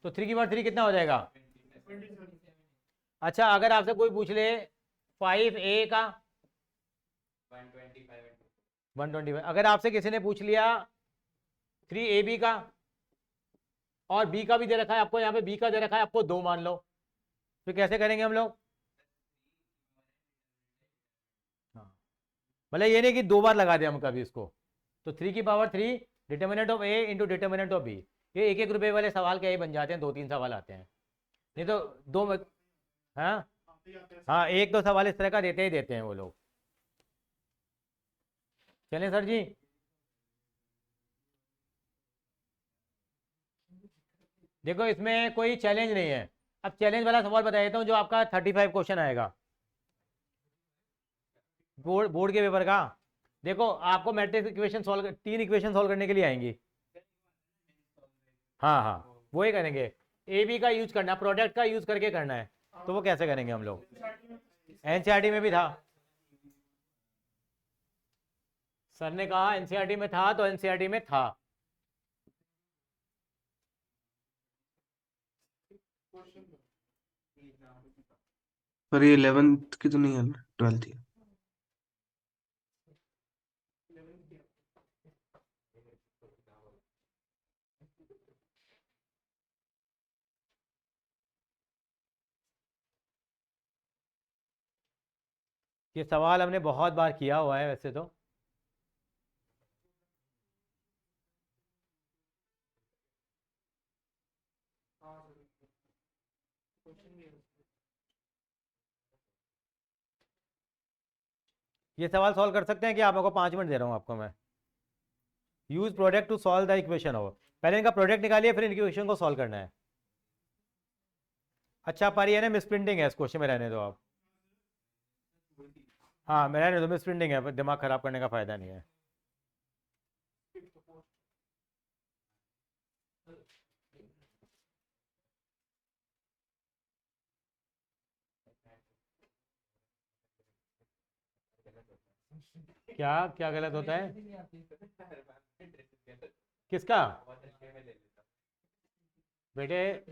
तो 3 की पावर 3 कितना हो जाएगा? 27 अच्छा अगर आपसे कोई पूछ ले 5a का 125, अगर आपसे किसी ने पूछ लिया 3ab का और b का भी दे रखा है आपको, यहाँ पे b का दे रखा है आपको 2 मान लो, तो कैसे करेंगे हम लोग? मतलब ये नहीं कि 2 बार लगा दें हम कभी इसको। तो 3 की power 3 determinant of A into determinant of B. ये 1-1 रुपए वाले सवाल क्या ही बन जाते हैं, 2-3 सवाल आते हैं, नहीं तो 2 हाँ हाँ 1-2 सवाल इस तरह का देते ही देते हैं वो लोग। चलें सर जी। देखो इसमें कोई चैलेंज नहीं है। अब चैलेंज वाला सवाल बता देता हूँ जो आपका 35 क्वेश्चन आएगा बोर्ड के पेपर का। देखो आपको matrix equation solve 3 equation solve करने के लिए आएंगी। हाँ हाँ वही करेंगे। ए बी का यूज करना, प्रोडक्ट का यूज करके करना है, तो वो कैसे करेंगे हम लोग? एनसीईआरटी में भी था, सर ने कहा एनसीईआरटी में था, तो एनसीईआरटी में था। पर ये 11th की तो नहीं है ना, 12th की। ये सवाल हमने बहुत बार किया हुआ है वैसे तो। ये सवाल सॉल्व कर सकते हैं कि आप मेरे को 5 मिनट दे रहा हूँ आपको मैं। Use product to solve the equation हो, पहले इनका प्रोडक्ट निकालिए फिर इनकी इक्वेशन को सॉल्व करना है। अच्छा पर ये ना मिसप्रिंटिंग है, इस क्वेश्चन में रहने दो आप। हाँ मैं रहने दो, मिसप्रिंटिंग है, दिमाग खराब करने का फायदा नहीं है। क्या क्या गलत होता है? किसका बेटे?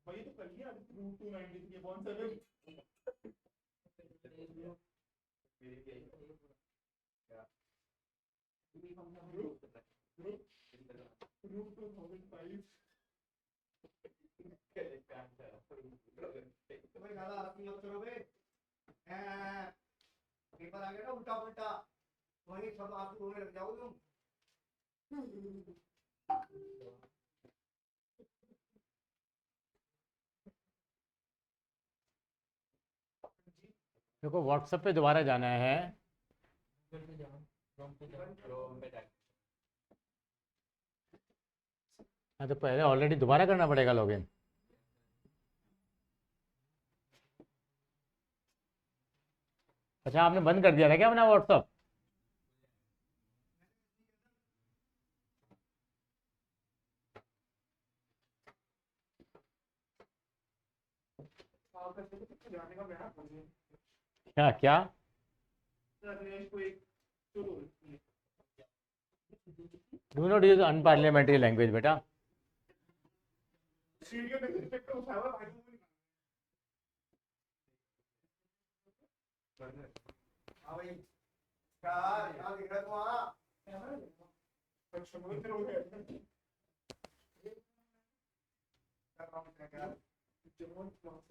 भाई तो कर लिया रूट 293 अपॉन 7 रूट 2005 तो भाई ज्यादा आरती मत करो बे। पेपर आ गया ना उल्टा उल्टा, वही सब आप रोने लग जाओ तुम। देखो व्हाट्सएप पे दोबारा जाना है। हाँ तो पहले ऑलरेडी दोबारा करना पड़ेगा लॉगिन। अच्छा आपने बंद कर दिया था क्या अपना व्हाट्सएप? जाने का मैं क्या क्या? को एक शुरू do not use unparliamentary language बेटा। सीढ़ियों में रिस्पेक्ट को उठाया भाई हाँ भाई क्या यहाँ दिख रहा है तुम्हारा? अच्छा बहुत हो गया क्या काम है क्या? जर्मन क्लास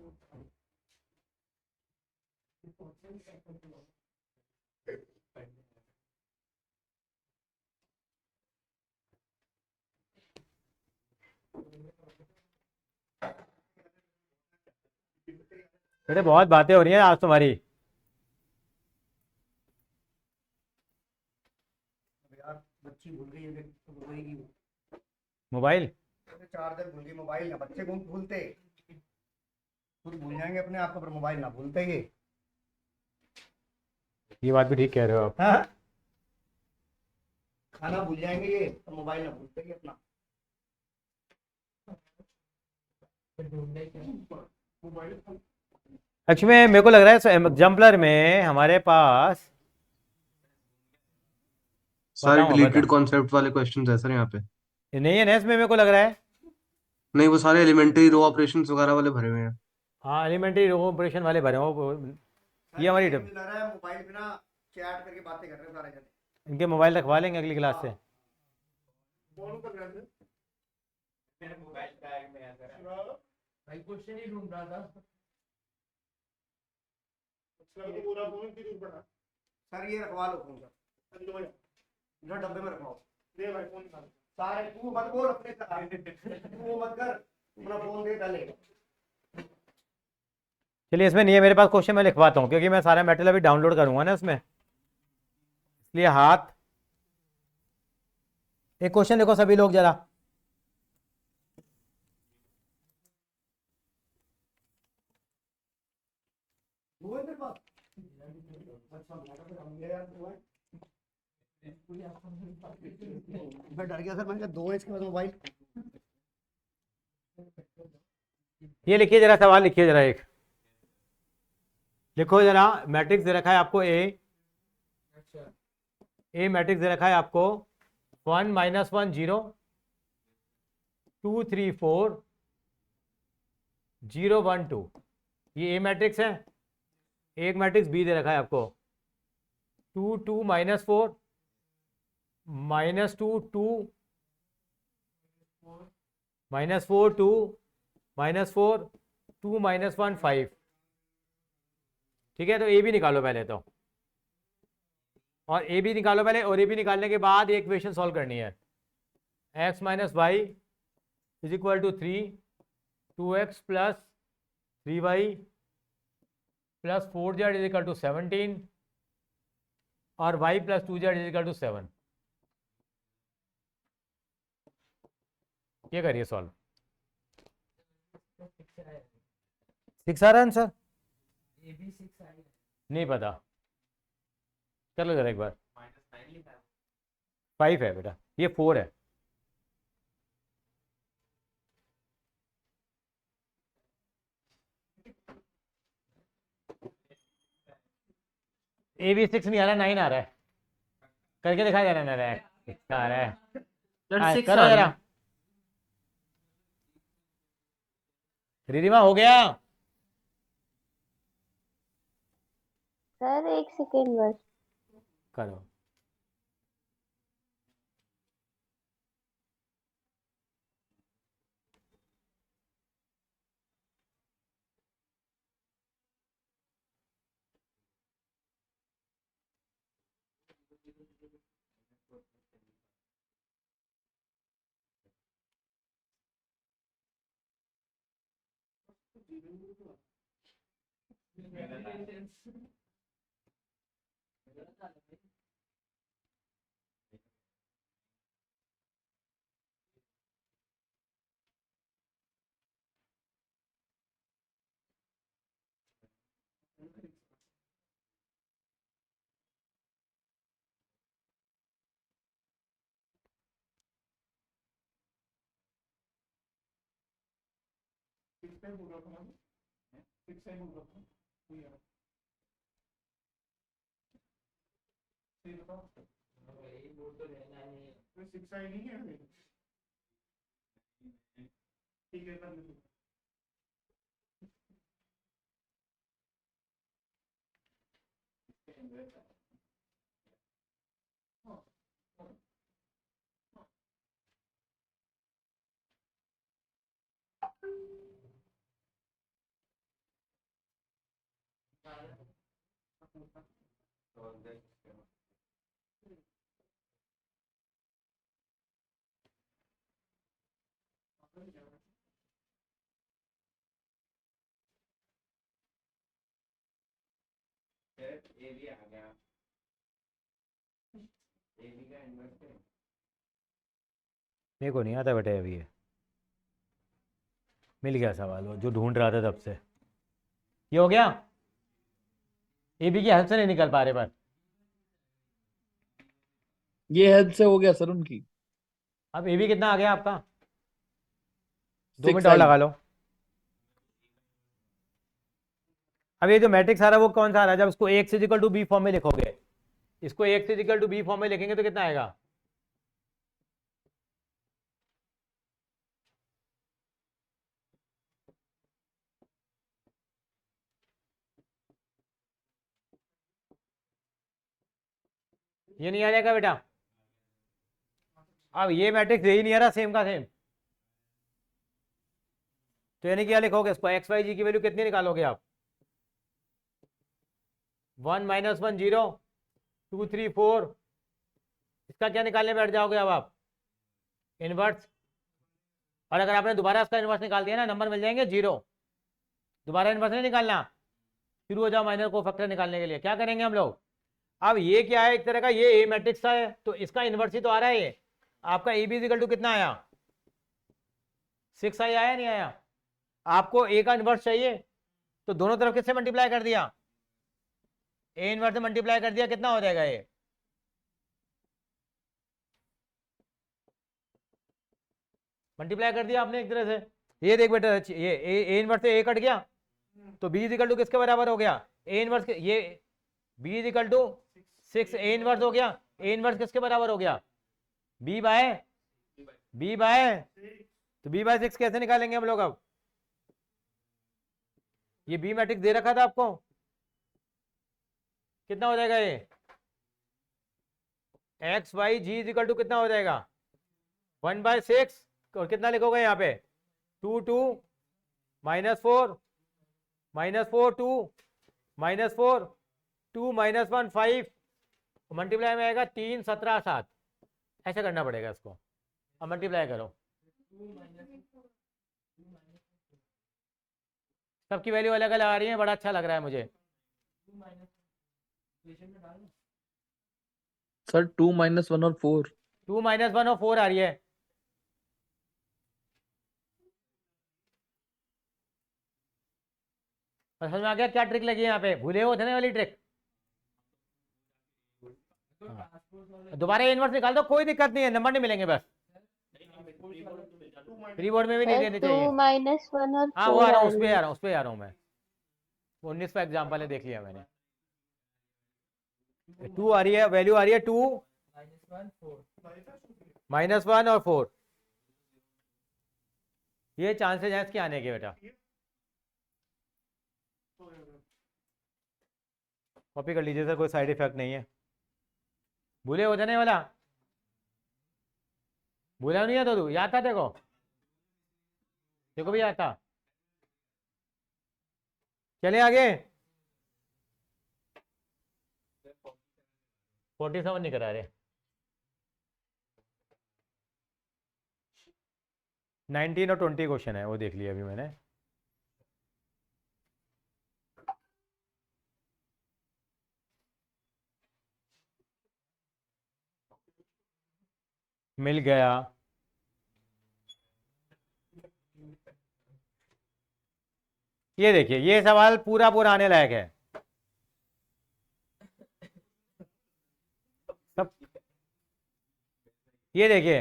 बेटे बहुत बातें हो रही हैं आज तुम्हारी। यार बच्ची भूल गई है, तो रोएगी वो। मोबाइल चार्जर भूल गई, मोबाइल ना। बच्चे कौन भूलते, खुद भूल जाएंगे अपने आप को, पर मोबाइल ना भूलते ये बात भी ठीक कह रहे हो आप। हाँ? खाना भूल जाएंगे ये, तो मोबाइल ना भूलते ही अपना। मोबाइल एक्चुअली में मेरे को लग रहा है एग्जाम्पलर में हमारे पास सारे बताऊं डिलीटेड बताऊं कॉन्सेप्ट वाले क्वेश्चंस है सर यहाँ पे। नहीं है नेस में मेरे को लग रहा है। नहीं वो सारे एलिमेंट्री रो ऑपरेशंस वगैरह वाले भरे हुए हैं। हाँ एलिमेंट्री ऑपरेशन वाले भरे हो ये हमारी लग रहा है मोबाइल पे ना चैट करके बातें कर रहे हैं सारे जने। इनके मोबाइल रखवा लेंगे अगली क्लास से। फॉलो कर रहे थे मेरे मोबाइल बैग में है सर। भाई क्वेश्चन ही ढूंढ रहा था। सर को पूरा फोन की दूर पड़ा सर ये रखवा लो फोन सर, लो भाई इधर डब्बे में रखवाओ दे भाई फोन निकाल सारे। तू मत बोल अपने तू मत कर, अपना फोन दे पहले। चलिए इसमें नहीं है मेरे पास क्वेश्चन, मैं लिखवाता हूँ क्योंकि मैं सारा मेटेरियल अभी डाउनलोड करूँगा ना उसमें, इसलिए हाथ। एक क्वेश्चन लिखो सभी लोग जरा। वो है तेरे पास? अच्छा यार मैं डर गया सर, मैंने कहा 2 इंच के बाद मोबाइल। ये लिखिए जरा, सवाल लिखिए जरा, एक लिखो जरा। मैट्रिक्स दे रखा है आपको ए मैट्रिक्स दे रखा है आपको 1 -1 0 2 3 4 0 1 2। ये ए मैट्रिक्स है। एक मैट्रिक्स बी दे रखा है आपको 2 2 -4 -2 2 -4 2 -4 2 -1 5। ठीक है, तो ए भी निकालो पहले तो, और ए भी निकालो पहले, और ए भी निकालने के बाद एक इक्वेशन सॉल्व करनी है। x - y is equal to 3 2x plus 3y plus 4z is equal to 17 और y plus 2z is equal to 7। ये करिए सॉल्व। 6 आ रहा है आंसर? नहीं पता, चलो जरा एक बार। 5 है बेटा, ये 4 है। ए भी 6 नहीं आ रहा, 9 आ रहा है। करके दिखा जा रहा है, 6 आ रहा है। सर 6 करो जरा। रिधिमा हो गया? सर एक सेकेंड बस। करो। सिक्स आई नहीं है। ठीक है कर लो। ए भी आ गया, ए भी का इन्वर्स है। मेरे को नहीं आता बेटा अभी। ये मिल गया सवाल, वो जो ढूंढ रहा था तब से। ये हो गया। ए बी की हेल्प से नहीं निकल पा रहे पर। ये हेल्प से हो गया सर उनकी। अब ए बी कितना आ गया आपका? 2 मिनट 6 और आई। लगा लो। अब ये जो मैट्रिक्स आ रहा है वो कौन सा आ रहा है? जब इसको x is equal to B form में लिखोगे, इसको x is equal to B form में लिखेंगे तो कितना आएगा? ये नहीं आ जाएगा बेटा? अब ये मैट्रिक्स यही नहीं आ रहा सेम का सेम, तो यानी क्या लिखोगे इसको? एक्स वाई जी की वैल्यू कितनी निकालोगे आप? 1 - 1 0 2 3 4। इसका क्या निकालने बैठ जाओगे अब आप? इनवर्स। और अगर आपने दोबारा इसका इनवर्स निकाल दिया ना, नंबर मिल जाएंगे 0। दोबारा इनवर्स नहीं निकालना, शुरू हो जाओ माइनर को फैक्टर निकालने के लिए। क्या करेंगे हम लोग? अब ये क्या है? एक तरह का ये ए मैट्रिक्स है, तो इसका इनवर्स ही तो आ रहा है। ये आपका ए बी इक्वल टू कितना आया? 6 आई आया नहीं आया? आपको ए का इनवर्स चाहिए तो दोनों तरफ किससे मल्टीप्लाई कर दिया? ए इनवर्स से मल्टीप्लाई कर दिया, कितना हो जाएगा ये? मल्टीप्लाई कर दिया आपने एक तरह से। ये देख बेटा, ये ए इनवर्स से ए कट गया, तो बी इज इक्वल टू किसके बराबर हो गया? ए इनवर्स के, ये B is equal to 6 A inverse हो गया। ए इनवर्स किसके बराबर हो गया? बी बाय तो बी बाय 6 कैसे निकालेंगे हम लोग? अब ये बी मैट्रिक्स दे रखा था आपको, कितना हो जाएगा ये? X y z is equal to कितना हो जाएगा 1/6 और कितना लिखोगे यहाँ पे 2 -4 -4 2 -4 2 -1 5 मल्टीप्लाई में आएगा 3 17 7 ऐसे करना पड़ेगा इसको। अब मल्टीप्लाई करो सबकी वैल्यू अलग अलग आ रही है, बड़ा अच्छा लग रहा है मुझे। सर 2 -1 और 4 2 -1 और 4 आ रही है। और समझ में आ गया क्या ट्रिक लगी है यहाँ पे, भूले हो थे वाली ट्रिक। दोबारा इनवर्स निकाल दो, कोई दिक्कत नहीं है, नंबर नहीं मिलेंगे बस। फ्री बोर्ड में भी नहीं सर देने 2 चाहिए। -1 और हाँ वो 4 आ रहा आ हूँ, उस रही पे है। आ रहा हूँ, उस पे आ रहा हूँ मैं। 19 का एग्जाम्पल है, देख लिया मैंने। 2 आ रही है, वैल्यू आ रही है 2 -1 और 4। ये चांसेस हैं इसके आने के बेटा, कॉपी कर लीजिए सर, कोई साइड इफेक्ट नहीं है। भूले हो जाने वाला, भूला नहीं है तो तू याद था देखो, देखो भी याद था। चले आगे। 47 नहीं करा रहे, 19 और 20 क्वेश्चन है, वो देख लिया अभी मैंने। मिल गया। ये देखिए, ये सवाल पूरा पूरा आने लायक है सब। ये देखिए,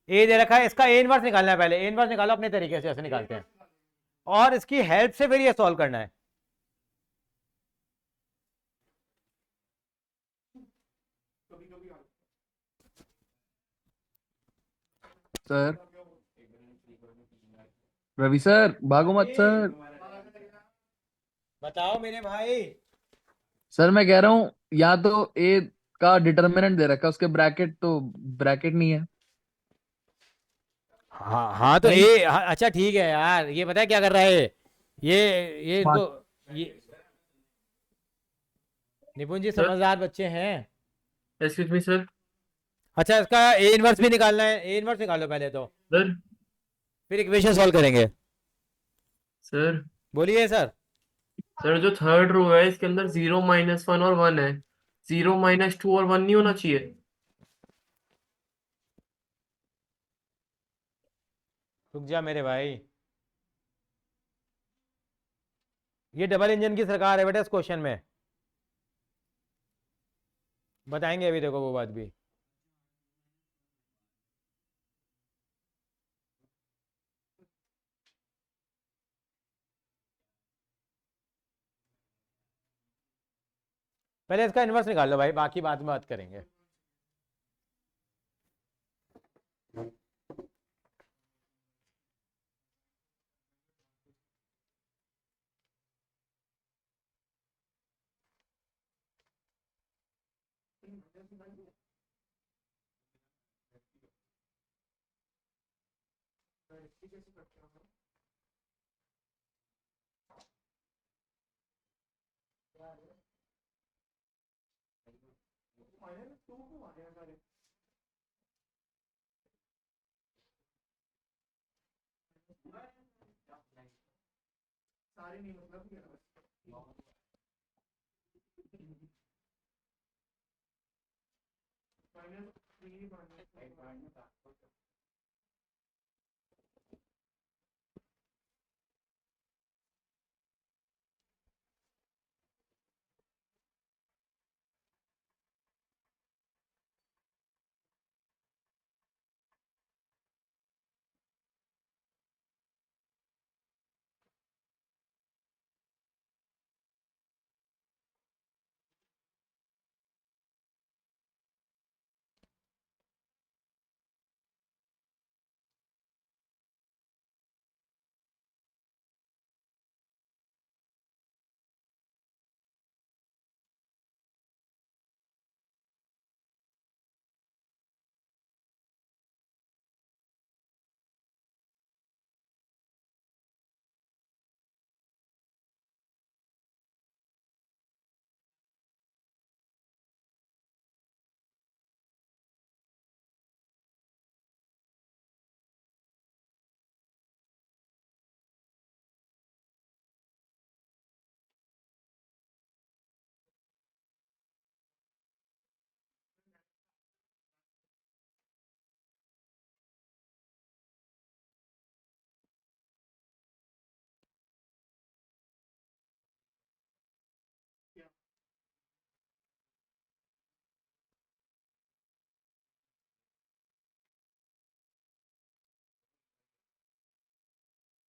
ए दे रखा है, इसका ए इनवर्स निकालना है। पहले ए इनवर्स निकालो अपने तरीके से, ऐसे निकालते हैं, और इसकी हेल्प से फिर ये सॉल्व करना है। सर रवि सर भागो मत सर। बताओ मेरे भाई। सर मैं कह रहा हूँ या तो ए का डिटर्मिनेंट दे रखा है, उसके ब्रैकेट तो ब्रैकेट नहीं है। हाँ हाँ तो नहीं ए हाँ, अच्छा ठीक है यार, ये पता है क्या कर रहा है ये बात इनको, ये निपुण जी सर समझदार बच्चे हैं। Excuse me sir. अच्छा, इसका ए इनवर्स भी निकालना है, ए इनवर्स निकालो पहले तो, सर फिर इक्वेशन सॉल्व करेंगे। सर बोलिए सर। सर जो थर्ड रो है इसके अंदर 0 -1 और 1 है। 0 -2 और 1 नहीं होना चाहिए। रुक जा मेरे भाई, ये डबल इंजन की सरकार है बेटा इस क्वेश्चन में, बताएंगे अभी, देखो वो बात भी। पहले इसका इनवर्स निकाल लो भाई, बाकी बाद में बात करेंगे। सारे नहीं मतलब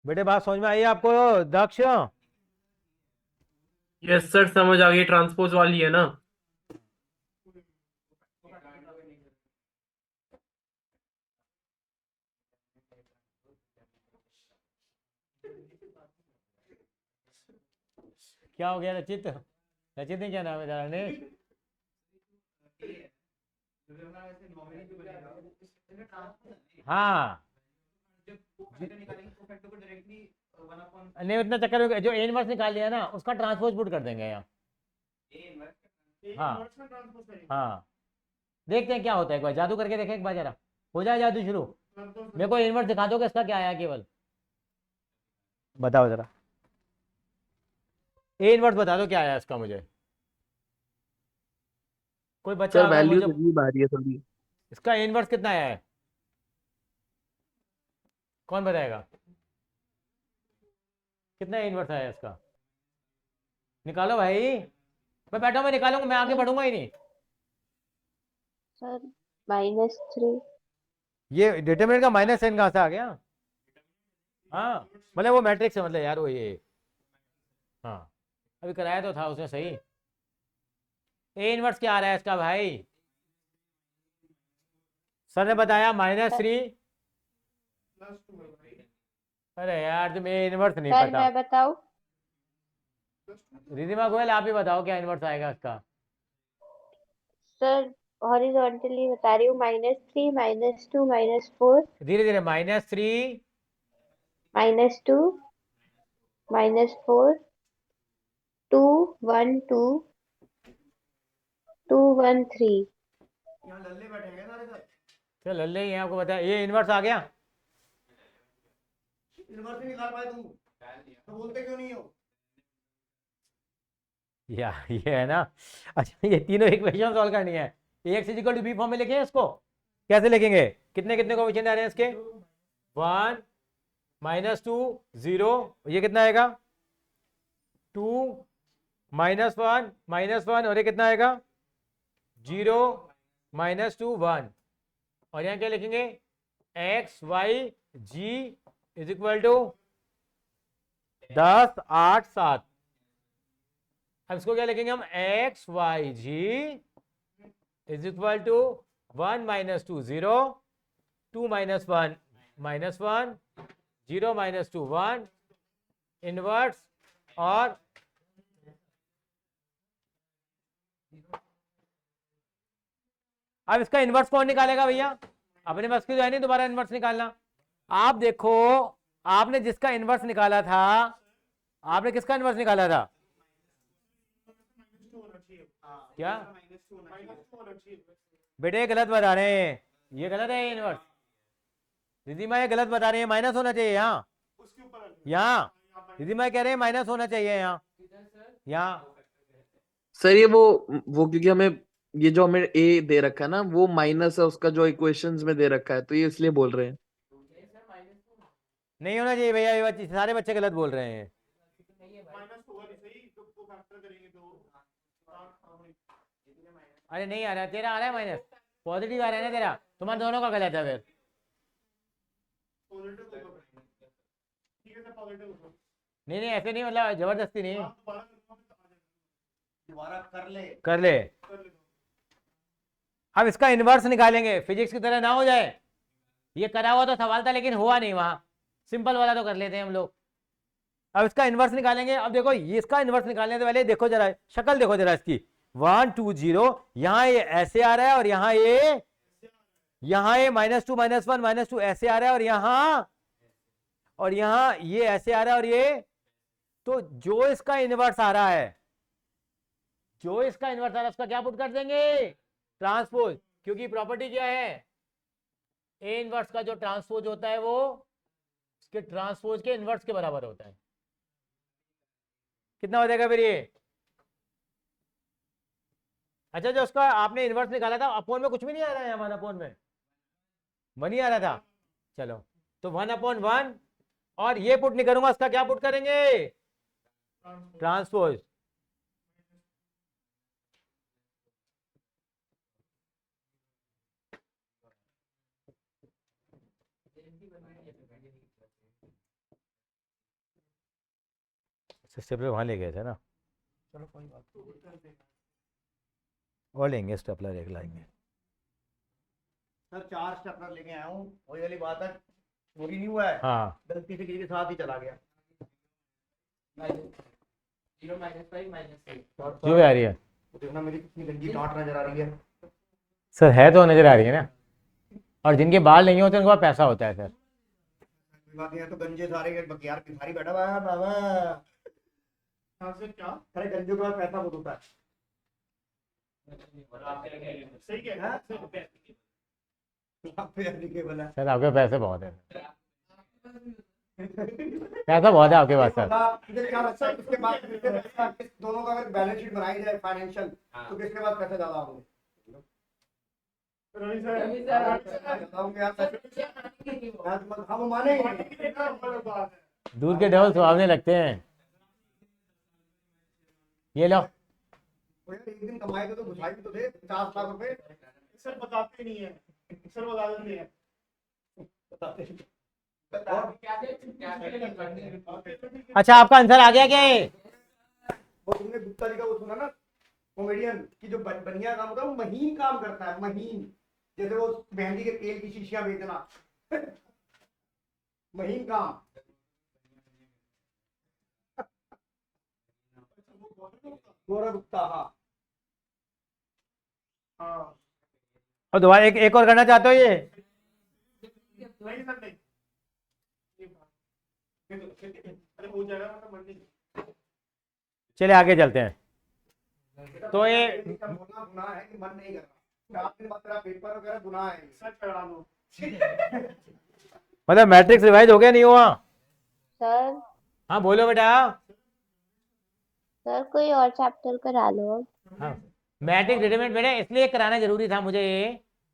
बेटे बात समझ में आई आपको दक्ष? यस सर, समझ आ गई, ट्रांसपोज वाली है ना। क्या हो गया रचित? रचित ने क्या नाम है तेरा ने? हाँ नहीं, उतना चक्कर में जो ए इनवर्स निकाल लिया ना उसका ट्रांसपोज पुट कर देंगे यहाँ। हाँ हाँ, देखते हैं क्या होता है, एक बार जादू करके देखें एक बार जरा, हो जाए जादू शुरू। मेरे को इनवर्स दिखा दोगे इसका क्या आया केवल, बताओ जरा। ए इनवर्स बता दो क्या आया इसका मुझे, कोई बच्चा सर अगर वैल्यूज मुझे। अजीब आ रही है थोड़ी। इसका ए इनवर्स कितना आया है, कौन बताएगा? कितना ए इनवर्स आया है इसका, निकालो भाई। मैं बैठा हूं, मैं निकालूंगा, मैं आगे बढ़ूंगा ही नहीं। सर -3। ये डिटरमिनेंट का -n कहाँ से आ गया? हाँ मतलब वो मैट्रिक्स है, मतलब यार वो ये, हाँ अभी कराया तो था उसने सही। ए इनवर्स क्या आ रहा है इसका भाई? सर ने बताया -3। अरे यार तुम ए इनवर्स नहीं सर पता। मैं बताऊं? रिधिमा गोयल आप ही बताओ क्या इनवर्स आएगा इसका। सर हॉरिजॉन्टली बता रही हूँ, -3 -2 -4 धीरे धीरे -3 -2 -4 2 1 2 2 1 3। यहाँ लल्ले बैठेंगे सारे सर। चल लल्ले ही हैं, आपको बताया ये इनवर्स आ गया। इनवर्स नहीं निकाल पाए तुम तो बोलते क्यों नहीं हो? या ये है ना। अच्छा ये तीनों इक्वेशन सॉल्व करनी है। X is equal to B form में लिखें इसको, कैसे लिखेंगे? कितने कितने कोएफिशिएंट आ रहे हैं इसके? 1 -2 0, ये कितना आएगा? 2 -1 -1, और ये कितना आएगा? 0 -2 1। और यहाँ क्या लिखेंगे? X y z is equal to 10 8 7। अब इसको क्या लिखेंगे हम? X y z is equal to 1 -2 0, 2 -1 -1, 0 -2 1, inverse. और अब इसका इनवर्स कौन निकालेगा भैया? अपने बस की तो है नहीं दोबारा इनवर्स निकालना। आप देखो, आपने जिसका इनवर्स निकाला था, आपने किसका इनवर्स निकाला था? क्या बेटे गलत बता रहे हैं, ये गलत है इनवर्स। दीदी माँ ये गलत बता रहे हैं, माइनस होना चाहिए यहाँ। यहाँ दीदी माँ कह रहे हैं माइनस होना चाहिए यहाँ, यहाँ। सर ये वो क्योंकि हमें ये जो हमें ए दे रखा है ना वो माइनस है उसका जो इक्वेशंस में दे रखा है, तो ये इसलिए बोल रहे हैं। नहीं होना चाहिए भैया, ये बच्चे सारे बच्चे गलत बोल रहे हैं। माइनस तो होगा नहीं सही, तो फैक्टर करेंगे तो अरे नहीं आ रहा, तेरा आ रहा है माइनस, पॉजिटिव आ रहा है ना तेरा, तुम्हारा दोनों का गलत है फिर। पॉजिटिव होगा। ठीक है सर, पॉजिटिव होगा। नहीं नहीं ऐसे नहीं, मतलब जबरदस्ती नहीं, दोबारा कर ले कर ले। अब इसका इनवर्स निकालेंगे, फिजिक्स की तरह ना हो जाए। ये करा हुआ तो सवाल था लेकिन हुआ नहीं वहां, सिंपल वाला तो कर लेते हैं हम लोग। अब इसका इनवर्स निकालेंगे। अब देखो ये इसका इनवर्स निकालने से पहले देखो जरा शक्ल, देखो जरा इसकी 1 2 0, यहाँ ये ऐसे आ रहा है और यहाँ ये -2 -1 -2 ऐसे आ रहा है, और यहाँ ये ऐसे आ रहा है, और ये तो जो इसका इनवर्स आ रहा है, जो इसका इनवर्स आ रहा है उसका क्या पुट कर देंगे? ट्रांसपोज। क्योंकि प्रॉपर्टी क्या है, ए इनवर्स का जो ट्रांसपोज होता है वो उसके ट्रांसपोज के इनवर्स के बराबर होता है। कितना हो जाएगा फिर ये? अच्छा जो उसका आपने इनवर्स निकाला था, अपोन में कुछ भी नहीं आ रहा है, 1 अपोन में 1 ही आ रहा था। चलो तो 1/1, और ये पुट नहीं करूंगा, इसका क्या पुट करेंगे? ट्रांसपोज। स्टेपलर वहाँ ले गए थे ना, चलो कोई बात नहीं। और लेंगे स्टेपलर एक लाएंगे। सर 4 स्टेपलर लेके आया हूँ, वही वाली बात है, चोरी नहीं हुआ है, हाँ गलती से किसी के साथ ही चला गया। 0 -5 -6 जो भी आ रही है देखना मेरी कितनी गंदी डांट नजर आ रही है। सर, है तो नजर आ रही है ना, और जिनके बाल नहीं होते उनके पास पैसा होता है सर। कोई बात नहीं है, तो गंजे सारे के बकियार भिखारी बैठा हुआ है बाबा। कहाँ से क्या अरे गंजों के पास पैसा बहुत होता है। और आप क्या कह रहे हो? सही कह रहे हैं। आप पे applicable है। सर आपके पैसे बहुत है, पैसा बहुत है आपके पास सर। मुझे क्या लगता है किसके पास दोनों का अगर बैलेंस शीट बनाई जाए फाइनेंशियल, तो किसके पास पैसे ज्यादा होंगे? रवि सर ज्यादा होंगे यार पैसे। हम मानेंगे। बात है। दूध के ढेल सुहावने लगते हैं। ये लो, तो यार एक दिन कमाए थे तो घुसाई भी तो थे 50 लाख रुपए। सर बताते नहीं है, सर बता देते हैं। अच्छा आपका आंसर आ गया क्या ये? वो तुमने गुप्ता जी का वो सुना ना, कॉमेडियन की जो बनिया काम होता है वो महीन काम करता है, महीन। जैसे वो मेहंदी के तेल की शीशियां बेचना महीन काम। गौरव गुप्ता, हाँ हाँ और दोबारा एक और करना चाहते हो ये? नहीं सर नहीं। अरे हो जाएगा मतलब मंडी। चलिए आगे चलते हैं। तो ये बोलना गुनाह है कि मन नहीं कर रहा, 4 दिन बाद तेरा पेपर वगैरह गुनाह है। सर चढ़ा दो। मतलब मैट्रिक्स रिवाइज हो गया नहीं हुआ? सर हाँ बोलो बेटा। सर कोई और चैप्टर करा लो अब। हाँ मैट्रिक्स डिटरमिनेंट बेटा इसलिए कराना जरूरी था मुझे ये,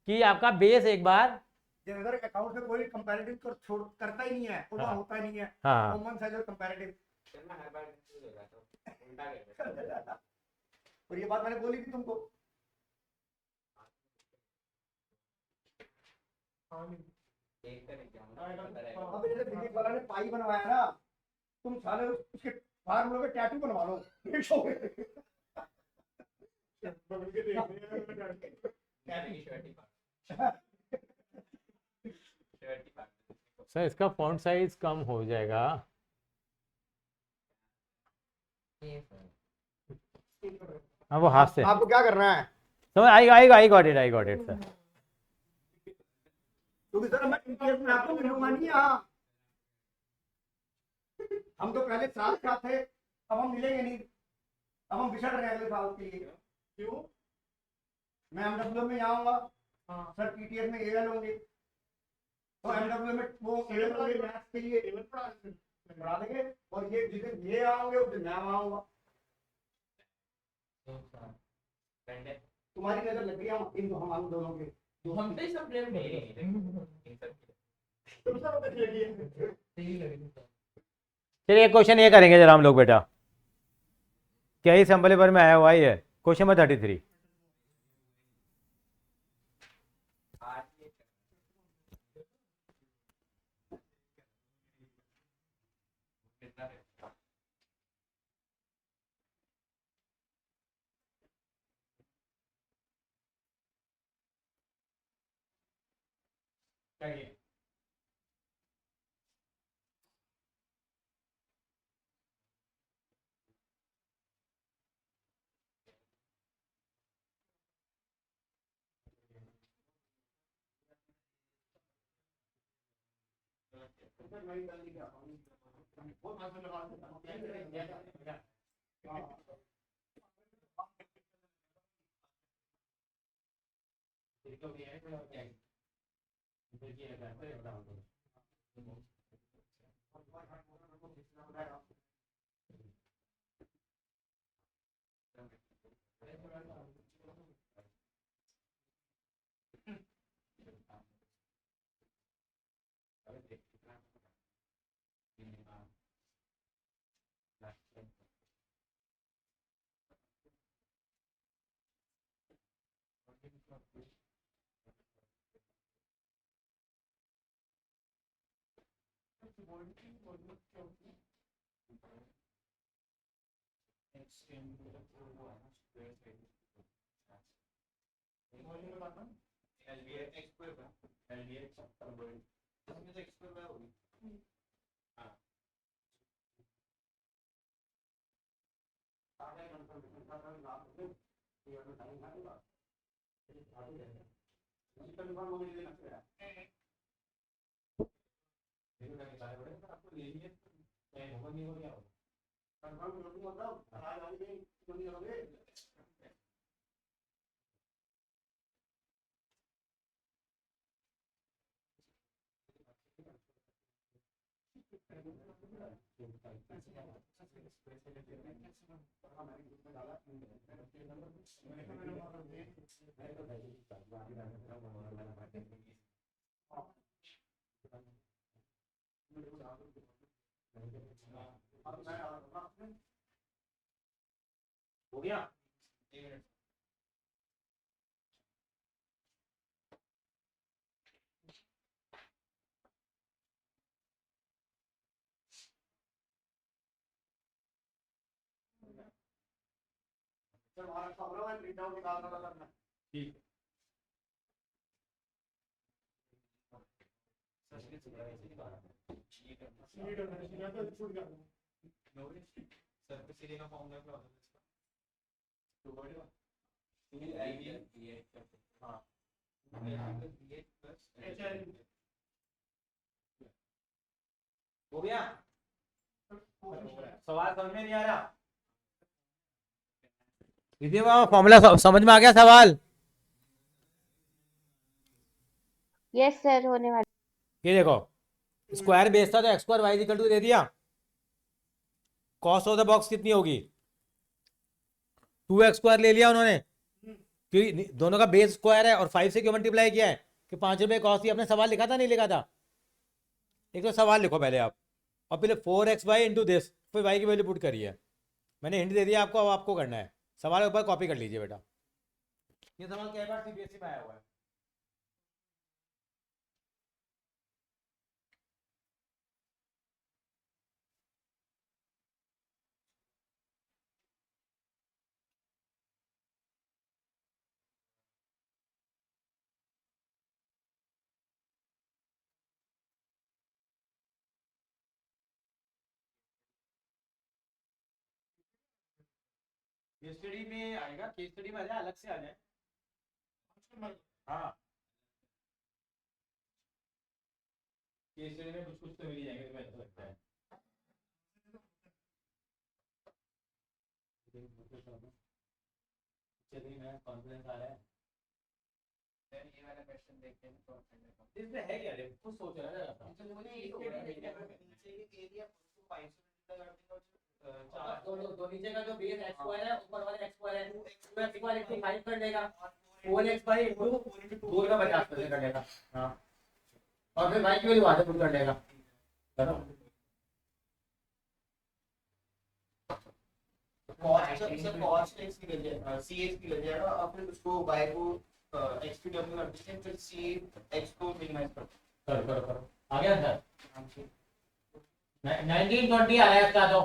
कि आपका बेस एक बार। जनरल अकाउंट में कोई कंपैरेटिव कर छोड़ करता ही नहीं है, कोई हाँ। होता ही नहीं है। हाँ कॉमन साइज और कंपैरेटिव। हर बार confuse हो जाता हूँ। उल्टा कहते हैं। और ये बात मैंने बोली थी तुमको। एक का नहीं क्या पता रहेगा। अब जैसे फिजिक्स वाला ने पाई बनवाया ना, तुम साले उसके फार्मूले पे टैटू बनवा लो। बगल के देख रहे हैं। क्या नहीं शर्ट ही पार्ट शर्ट ही पार्ट सर इसका फॉन्ट साइज कम हो जाएगा। हाँ वो हाथ से आपको क्या करना है? समझ आई गॉट इट सर। क्योंकि सर मैं इंटरव्यू में आपको मिलूंगा नहीं यहाँ। हम तो पहले साथ साथ थे, अब हम मिलेंगे नहीं। अब हम बिछड़ रहे हैं अगले साल के लिए। क्यों? मैं एमडब्ल्यू में आऊंगा, हाँ सर पीटीएस में एएल होंगे, तो एमडब्ल्यू में वो एएल होंगे मैथ्स के लिए केवल पढ़ा देते हैं। बढ़ा देंगे। और ये जिस दिन ये आओगे उस दिन मैं आऊंगा। तुम्हारी नजर लग गई हम इन हम दोनों के। हम पे सब ब्लेम नहीं तुम सब देख लीजिए। चलिए एक क्वेश्चन ये करेंगे जरा हम लोग बेटा, क्या ही सिंपल पेपर में आया हुआ ही है। Question number 33। हो गया। सर हमारा खबर है प्रिंट आउट निकालना करना। ठीक है। हो गया। सवाल समझ में नहीं आ रहा? दीदी फॉर्मूला समझ में आ गया सवाल? यस सर, होने वाला। ये देखो, स्क्वायर बेस था तो x square y equal to दे दिया। कॉस्ट ऑफ द बॉक्स कितनी होगी? 2x स्क्वायर ले लिया उन्होंने, क्योंकि दोनों का बेस स्क्वायर है, और 5 से क्यों मल्टीप्लाई किया है कि 5 रुपए कॉस्ट ही। अपने सवाल लिखा था नहीं लिखा था? एक तो सवाल लिखो पहले आप, और पहले 4xy इंटू दिस, फिर वाई की वैल्यू पुट करिए। मैंने हिंट दे दिया आपको, अब आपको करना है। सवाल ऊपर कॉपी कर लीजिए बेटा। ये सवाल कई बार सीबीएसई में आया हुआ है। केस स्टडी में आएगा, केस स्टडी में आ जाए, अलग से आ जाए। हाँ, केस स्टडी में कुछ कुछ तो मिल जाएंगे, तुम्हें ऐसा लगता है। चलिए, मैं कॉन्फिडेंस आ रहा है। ये वाला क्वेश्चन देखते हैं तो इसमें है क्या रे? कुछ सोच रहा है। तो नीचे का जो बेस एक्स स्क्वायर है, ऊपर वाले एक्स स्क्वायर है, 2x स्क्वायर इंटू 5 कर देगा, 4x बाई इंटू 2 का 50% कर देगा। हाँ, और फिर y की वैल्यू आधे पुट कर देगा। करो। कॉस्ट एक्स की वजह सी एक्स की वजह है, और फिर उसको y को एक्स की टर्म में कर देते हैं, फिर सी एक्स को मिनिमाइज करते हैं। करो। आ गया सर? 1920 आया इसका तो।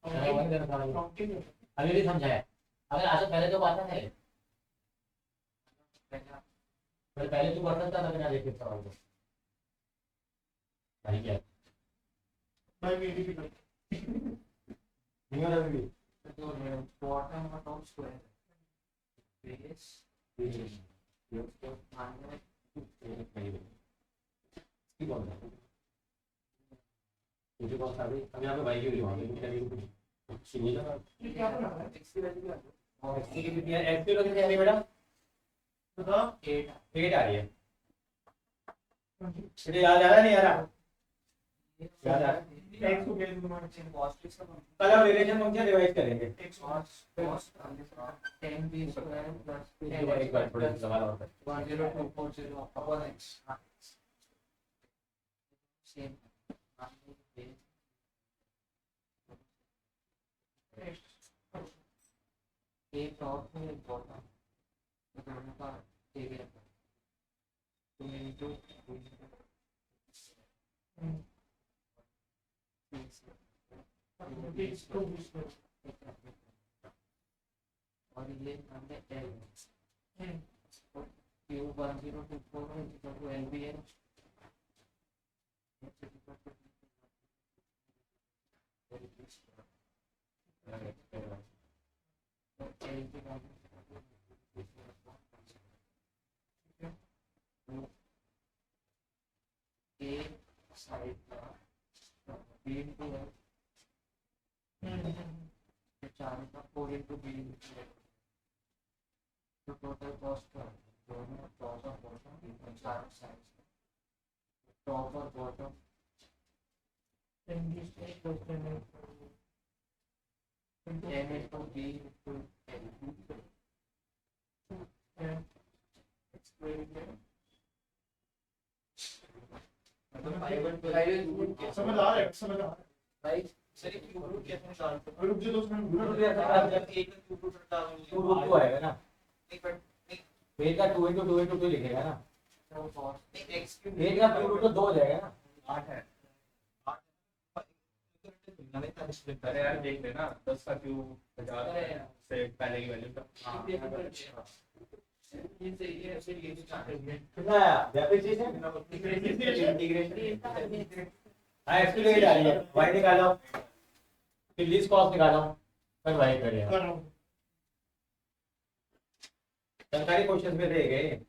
अभी भी समझाया। अगर आज पहले तो बात है, पहले तो कर सकता था बिना देखे सवाल को। भाई क्या भाई मेरी भी कर नहीं हो रहा अभी भी? बॉटम और टॉप स्क्वायर बेस मुझे कौन सा अभी यहाँ पे भाई की वैल्यू आ गई। बेटा बता 8 आ रही है। मुझे याद आ रहा नहीं आ रहा? याद आ रहा है? एक्स को कैसे घुमाना चाहिए? कॉस्ट इसका कल हम रिलेशन फंक्शन रिवाइज करेंगे। कॉस्ट 10 b स्क्वायर प्लस एक बार थोड़ा सा सवाल और कर। 10240 अपॉन x सेम एक टॉप में एक बॉटम दोनों का एरिया तो इनटू और ये हमने एल क्यू 1024 है इक्वल टू एल बी है ए साइड का बी इंटू है चार का 4 इंटू बी तो टोटल कॉस्ट का दोनों टॉप और बॉटम चार साइड टॉप और bottom n into B into L समझ आ रहा है, समझ आ रहा है। रुक जाओ 2 मिनट, टू रूट टू आएगा ना, वेट का 2 इंटू 2 इंटू 2 लिखेगा ना, वेट का 2 रूट टू 2 हो जाएगा ना। 8 है। अरे यार देख लेना 10 का क्यूब 50 से पहले की वैल्यू का। कितना आया डेप्रिसिएशन हाँ एक्सक्लूड आ रही है, वाई निकालो फिर लीस्ट कॉस्ट निकालो फिर वाई करिए। कर रहा हूँ। सरकारी क्वेश्चन में रह गए।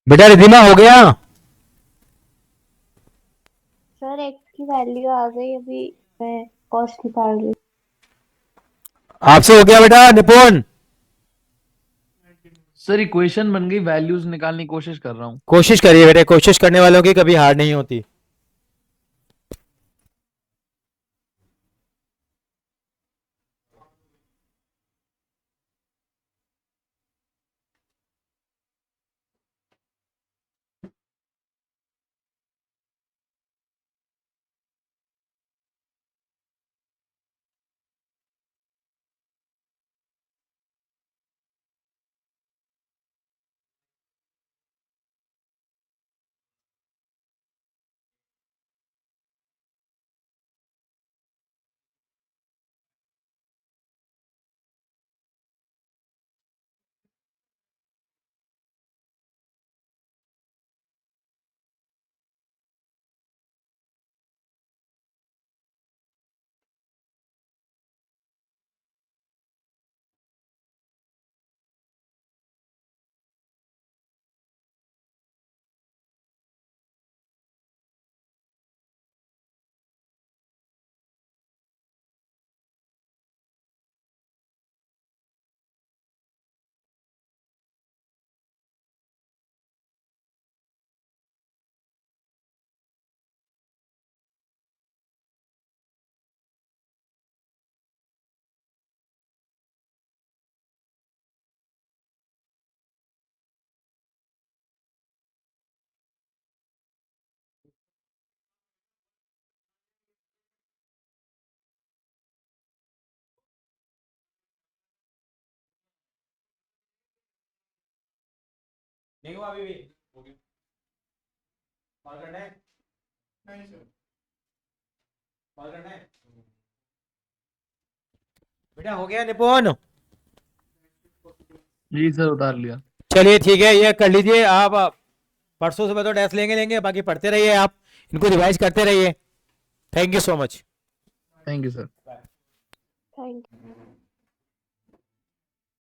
बेटा रिधिमा हो गया? सर एक्स की वैल्यू आ गई, अभी मैं कॉस्ट निकाल रही हूँ। आपसे हो गया बेटा निपुण? सर इक्वेशन बन गई, वैल्यूज निकालने की कोशिश कर रहा हूँ। कोशिश करिए बेटे, कोशिश करने वालों की कभी हार नहीं होती। नहीं हुआ अभी भी? कॉल करना है? नहीं सर। कॉल करना है? बेटा हो गया निपुण? जी सर उतार लिया। चलिए ठीक है, ये कर लीजिए आप। परसों सुबह तो टेस्ट लेंगे, बाकी पढ़ते रहिए आप, इनको रिवाइज करते रहिए। Thank you so much. Thank you sir. Thank you.